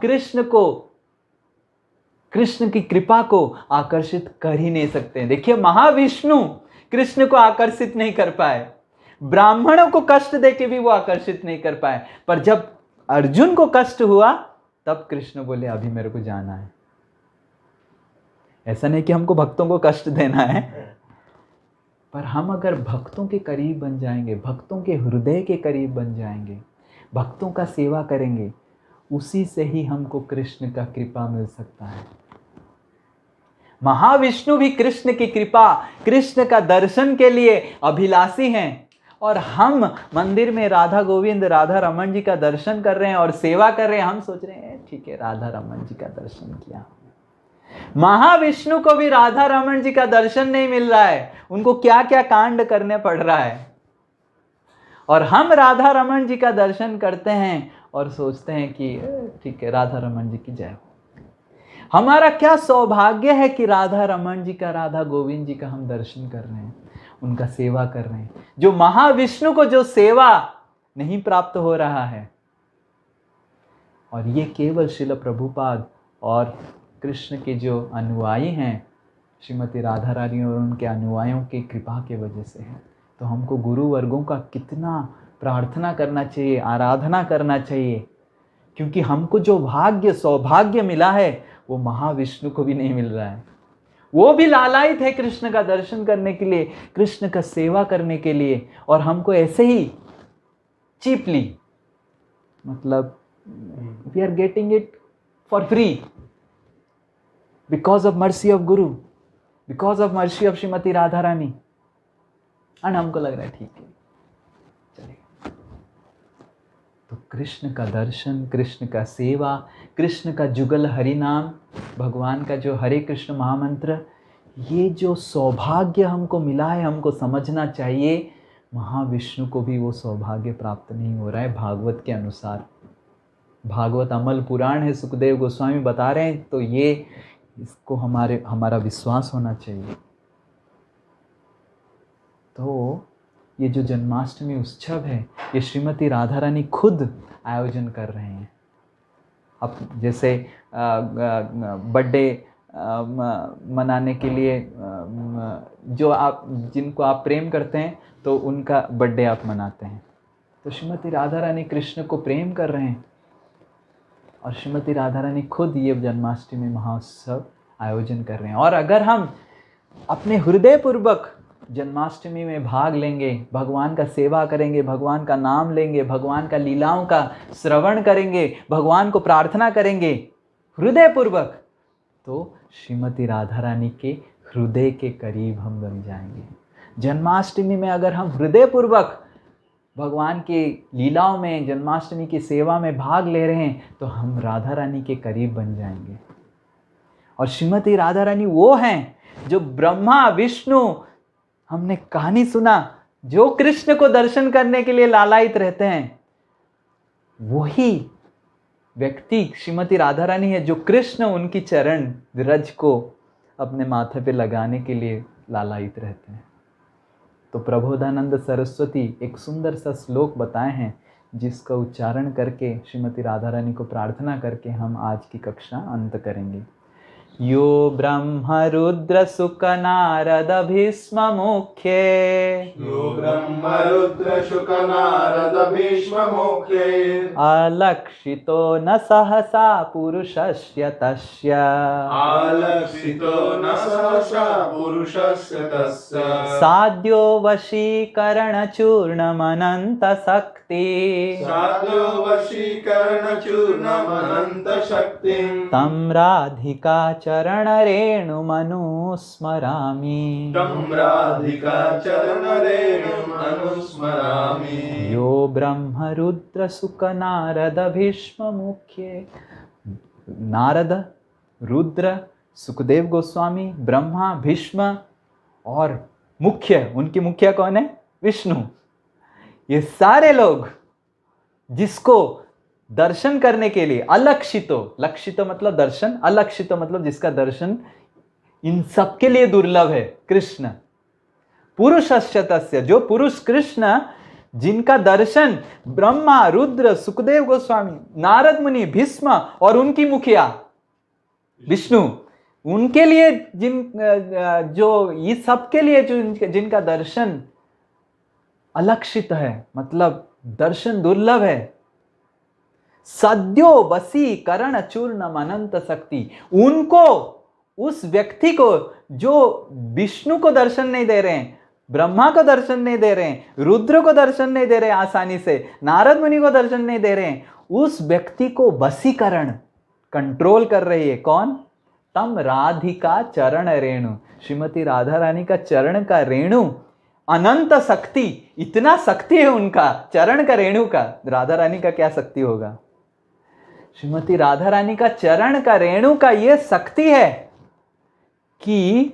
Speaker 1: कृष्ण की कृपा को आकर्षित कर ही नहीं सकते। देखिए, महाविष्णु कृष्ण को आकर्षित नहीं कर पाए, ब्राह्मणों को कष्ट देके भी वो आकर्षित नहीं कर पाए, पर जब अर्जुन को कष्ट हुआ तब कृष्ण बोले अभी मेरे को जाना है। ऐसा नहीं कि हमको भक्तों को कष्ट देना है, पर हम अगर भक्तों के करीब बन जाएंगे, भक्तों के हृदय के करीब बन जाएंगे, भक्तों का सेवा करेंगे, उसी से ही हमको कृष्ण का कृपा मिल सकता है। महाविष्णु भी कृष्ण की कृपा, कृष्ण का दर्शन के लिए अभिलाषी हैं। और हम मंदिर में राधा गोविंद, राधा रमन जी का दर्शन कर रहे हैं और सेवा कर रहे हैं। हम सोच रहे हैं ठीक है, राधा रमन जी का दर्शन किया। महाविष्णु को भी राधा रमन जी का दर्शन नहीं मिल रहा है, उनको क्या क्या कांड करने पड़ रहा है। और हम राधा रमन जी का दर्शन करते हैं और सोचते हैं कि ठीक है, राधा रमन जी की जय हो। हमारा क्या सौभाग्य है कि राधा रमन जी का, राधा गोविंद जी का हम दर्शन कर रहे हैं, उनका सेवा कर रहे हैं। जो महाविष्णु को जो सेवा नहीं प्राप्त हो रहा है, और ये केवल श्रील प्रभुपाद और कृष्ण के जो अनुयायी हैं, श्रीमती राधा रानी और उनके अनुयायियों की कृपा के वजह से है। तो हमको गुरु वर्गों का कितना प्रार्थना करना चाहिए, आराधना करना चाहिए, क्योंकि हमको जो भाग्य, सौभाग्य मिला है वो महाविष्णु को भी नहीं मिल रहा है। वो भी लालायित है कृष्ण का दर्शन करने के लिए, कृष्ण का सेवा करने के लिए, और हमको ऐसे ही चीपली, मतलब we are getting it for free because of mercy of guru, because of mercy of Shrimati Radha Rani. And हमको लग रहा है ठीक है, चलेगा। तो कृष्ण का दर्शन, कृष्ण का सेवा, कृष्ण का जुगल हरि नाम, भगवान का जो हरे कृष्ण महामंत्र, ये जो सौभाग्य हमको मिला है, हमको समझना चाहिए महाविष्णु को भी वो सौभाग्य प्राप्त नहीं हो रहा है भागवत के अनुसार। भागवत अमल पुराण है, सुखदेव गोस्वामी बता रहे हैं, तो ये इसको हमारा विश्वास होना चाहिए। तो ये जो जन्माष्टमी उत्सव है, ये श्रीमती राधा रानी खुद आयोजन कर रहे हैं। अब जैसे बर्थडे मनाने के लिए जिनको आप प्रेम करते हैं, तो उनका बर्थडे आप मनाते हैं। तो श्रीमती राधा रानी कृष्ण को प्रेम कर रहे हैं, और श्रीमती राधा रानी खुद ये जन्माष्टमी महोत्सव आयोजन कर रहे हैं। और अगर हम अपने हृदय पूर्वक जन्माष्टमी में भाग लेंगे, भगवान का सेवा करेंगे, भगवान का नाम लेंगे, भगवान का लीलाओं का श्रवण करेंगे, भगवान को प्रार्थना करेंगे हृदय पूर्वक, तो श्रीमती राधा रानी के हृदय के करीब हम बन जाएंगे। जन्माष्टमी में अगर हम हृदय पूर्वक भगवान के लीलाओं में, जन्माष्टमी की सेवा में भाग ले रहे हैं, तो हम राधा रानी के करीब बन जाएंगे। और श्रीमती राधा रानी वो हैं जो ब्रह्मा विष्णु, हमने कहानी सुना, जो कृष्ण को दर्शन करने के लिए लालायित रहते हैं, वही व्यक्ति श्रीमती राधा रानी है जो कृष्ण उनकी चरण रज को अपने माथे पे लगाने के लिए लालायित रहते हैं। तो प्रबोधानंद सरस्वती एक सुंदर सा श्लोक बताए हैं, जिसका उच्चारण करके श्रीमती राधा रानी को प्रार्थना करके हम आज की कक्षा अंत करेंगे। यो ब्रह्म रुद्र सुक नारद भीष्म मुख्ये,
Speaker 2: यो ब्रह्म रुद्र शुक नारद भीष्म मुख्ये,
Speaker 1: अलक्षितो न सहसा पुरुषस्य तस्य,
Speaker 2: आलक्षितो न सहसा पुरुषस्य तस्य,
Speaker 1: साध्यो वशीकरण चूर्णमनंत शक्ति,
Speaker 2: साध्यो वशीकरण चूर्णमनंत शक्तिं,
Speaker 1: तं राधिका चरण रेणु मनुस्मरामि,
Speaker 2: तं राधिका चरण रेणुम् अनुस्मरामि।
Speaker 1: यो ब्रह्म रुद्र सुक नारद भीष्म मुख्ये। नारद, रुद्र, सुखदेव गोस्वामी, ब्रह्मा, भीष्म और मुख्य, उनकी मुखिया कौन है? विष्णु। ये सारे लोग जिसको दर्शन करने के लिए अलक्षितो, लक्षितो मतलब दर्शन, अलक्षितो मतलब जिसका दर्शन इन सबके लिए दुर्लभ है, कृष्ण पुरुषस्य तस्य, जो पुरुष कृष्ण जिनका दर्शन ब्रह्मा, रुद्र, सुखदेव गोस्वामी, नारद मुनि, भीष्म और उनकी मुखिया विष्णु, उनके लिए जो ये सबके लिए जो जिनका दर्शन अलक्षित है, मतलब दर्शन दुर्लभ है, सद्यो वसी करण चूर्णम अनंत शक्ति, उनको, उस व्यक्ति को जो विष्णु को दर्शन नहीं दे रहे हैं, ब्रह्मा को दर्शन नहीं दे रहे हैं, रुद्र को दर्शन नहीं दे रहे हैं आसानी से, नारद मुनि को दर्शन नहीं दे रहे हैं, उस व्यक्ति को वसीकरण, कंट्रोल कर रही है कौन? तम राधिका चरण रेणु, श्रीमती राधा रानी का चरण का रेणु, अनंत शक्ति, इतना शक्ति है उनका चरण का रेणु का। राधा रानी का क्या शक्ति होगा? श्रीमती राधा रानी का चरण का रेणु का यह शक्ति है कि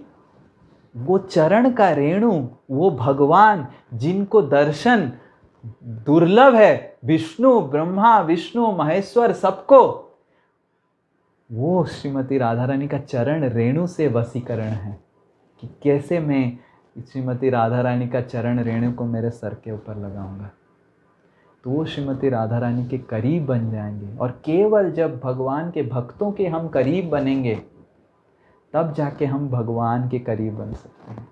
Speaker 1: वो चरण का रेणु, वो भगवान जिनको दर्शन दुर्लभ है, विष्णु, ब्रह्मा, विष्णु, महेश्वर सबको, वो श्रीमती राधा रानी का चरण रेणु से वशीकरण है कि कैसे मैं श्रीमती राधा रानी का चरण रेणु को मेरे सर के ऊपर लगाऊंगा, तो वो श्रीमती राधा रानी के करीब बन जाएंगे। और केवल जब भगवान के भक्तों के हम करीब बनेंगे तब जाके हम भगवान के करीब बन सकते हैं।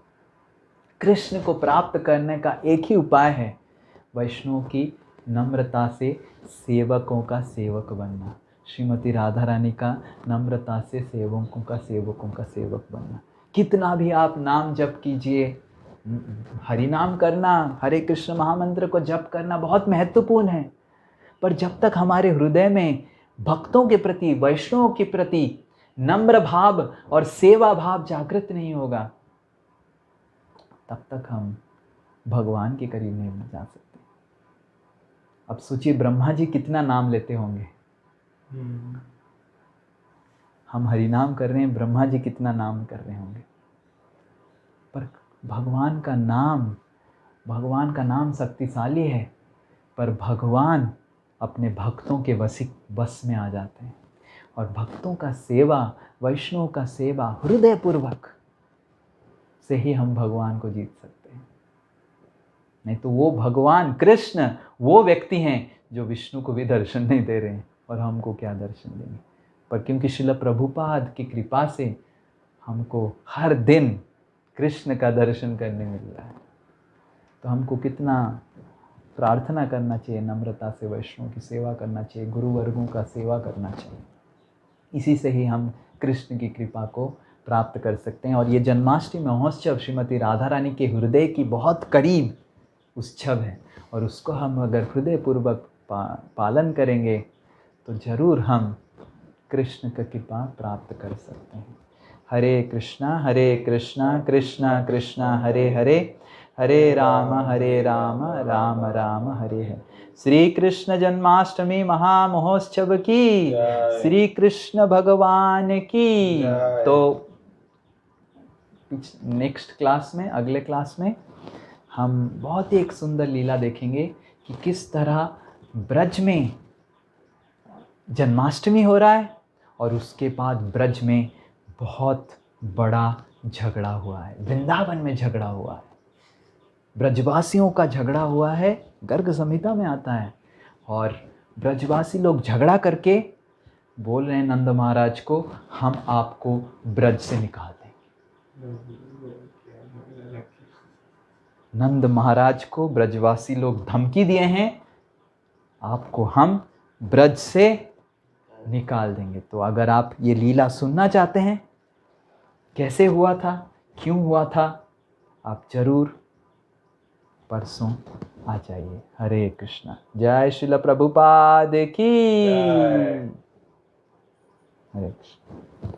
Speaker 1: कृष्ण को प्राप्त करने का एक ही उपाय है, वैष्णव की नम्रता से सेवकों का सेवक बनना, श्रीमती राधा रानी का नम्रता से सेवकों का सेवक बनना। कितना भी आप नाम जप कीजिए, हरि नाम करना, हरे कृष्ण महामंत्र को जप करना बहुत महत्वपूर्ण है, पर जब तक हमारे हृदय में भक्तों के प्रति, वैष्णवों के प्रति नम्र भाव और सेवा भाव जागृत नहीं होगा, तब तक हम भगवान के करीब नहीं जा सकते। अब सोचिए ब्रह्मा जी कितना नाम लेते होंगे, हम हरि नाम कर रहे हैं, ब्रह्मा जी कितना नाम कर रहे होंगे, पर भगवान का नाम शक्तिशाली है, पर भगवान अपने भक्तों के बस में आ जाते हैं। और भक्तों का सेवा, वैष्णव का सेवा हृदय पूर्वक से ही हम भगवान को जीत सकते हैं। नहीं तो वो भगवान कृष्ण वो व्यक्ति हैं जो विष्णु को भी दर्शन नहीं दे रहे हैं, और हमको क्या दर्शन देंगे। पर क्योंकि श्रील प्रभुपाद की कृपा से हमको हर दिन कृष्ण का दर्शन करने मिल रहा है, तो हमको कितना प्रार्थना करना चाहिए, नम्रता से वैष्णव की सेवा करना चाहिए, गुरुवर्गों का सेवा करना चाहिए। इसी से ही हम कृष्ण की कृपा को प्राप्त कर सकते हैं। और ये जन्माष्टमी महोत्सव श्रीमती राधा रानी के हृदय की बहुत करीब उत्सव है, और उसको हम अगर हृदयपूर्वक पालन करेंगे तो ज़रूर हम कृष्ण की कृपा प्राप्त कर सकते हैं। हरे कृष्णा कृष्णा कृष्णा हरे हरे, हरे राम राम राम हरे हरे। श्री कृष्ण जन्माष्टमी महामहोत्सव की, श्री कृष्ण भगवान की। तो नेक्स्ट क्लास में, अगले क्लास में हम बहुत ही एक सुंदर लीला देखेंगे कि किस तरह ब्रज में जन्माष्टमी हो रहा है और उसके बाद ब्रज में बहुत बड़ा झगड़ा हुआ है, वृंदावन में झगड़ा हुआ है, ब्रजवासियों का झगड़ा हुआ है, गर्ग संहिता में आता है। और ब्रजवासी लोग झगड़ा करके बोल रहे हैं नंद महाराज को, हम आपको ब्रज से निकाल देंगे। नंद महाराज को ब्रजवासी लोग धमकी दिए हैं, आपको हम ब्रज से निकाल देंगे। तो अगर आप ये लीला सुनना चाहते हैं, कैसे हुआ था, क्यों हुआ था, आप जरूर परसों आ जाइए। हरे कृष्णा। जय श्रील प्रभुपाद की। हरे कृष्ण।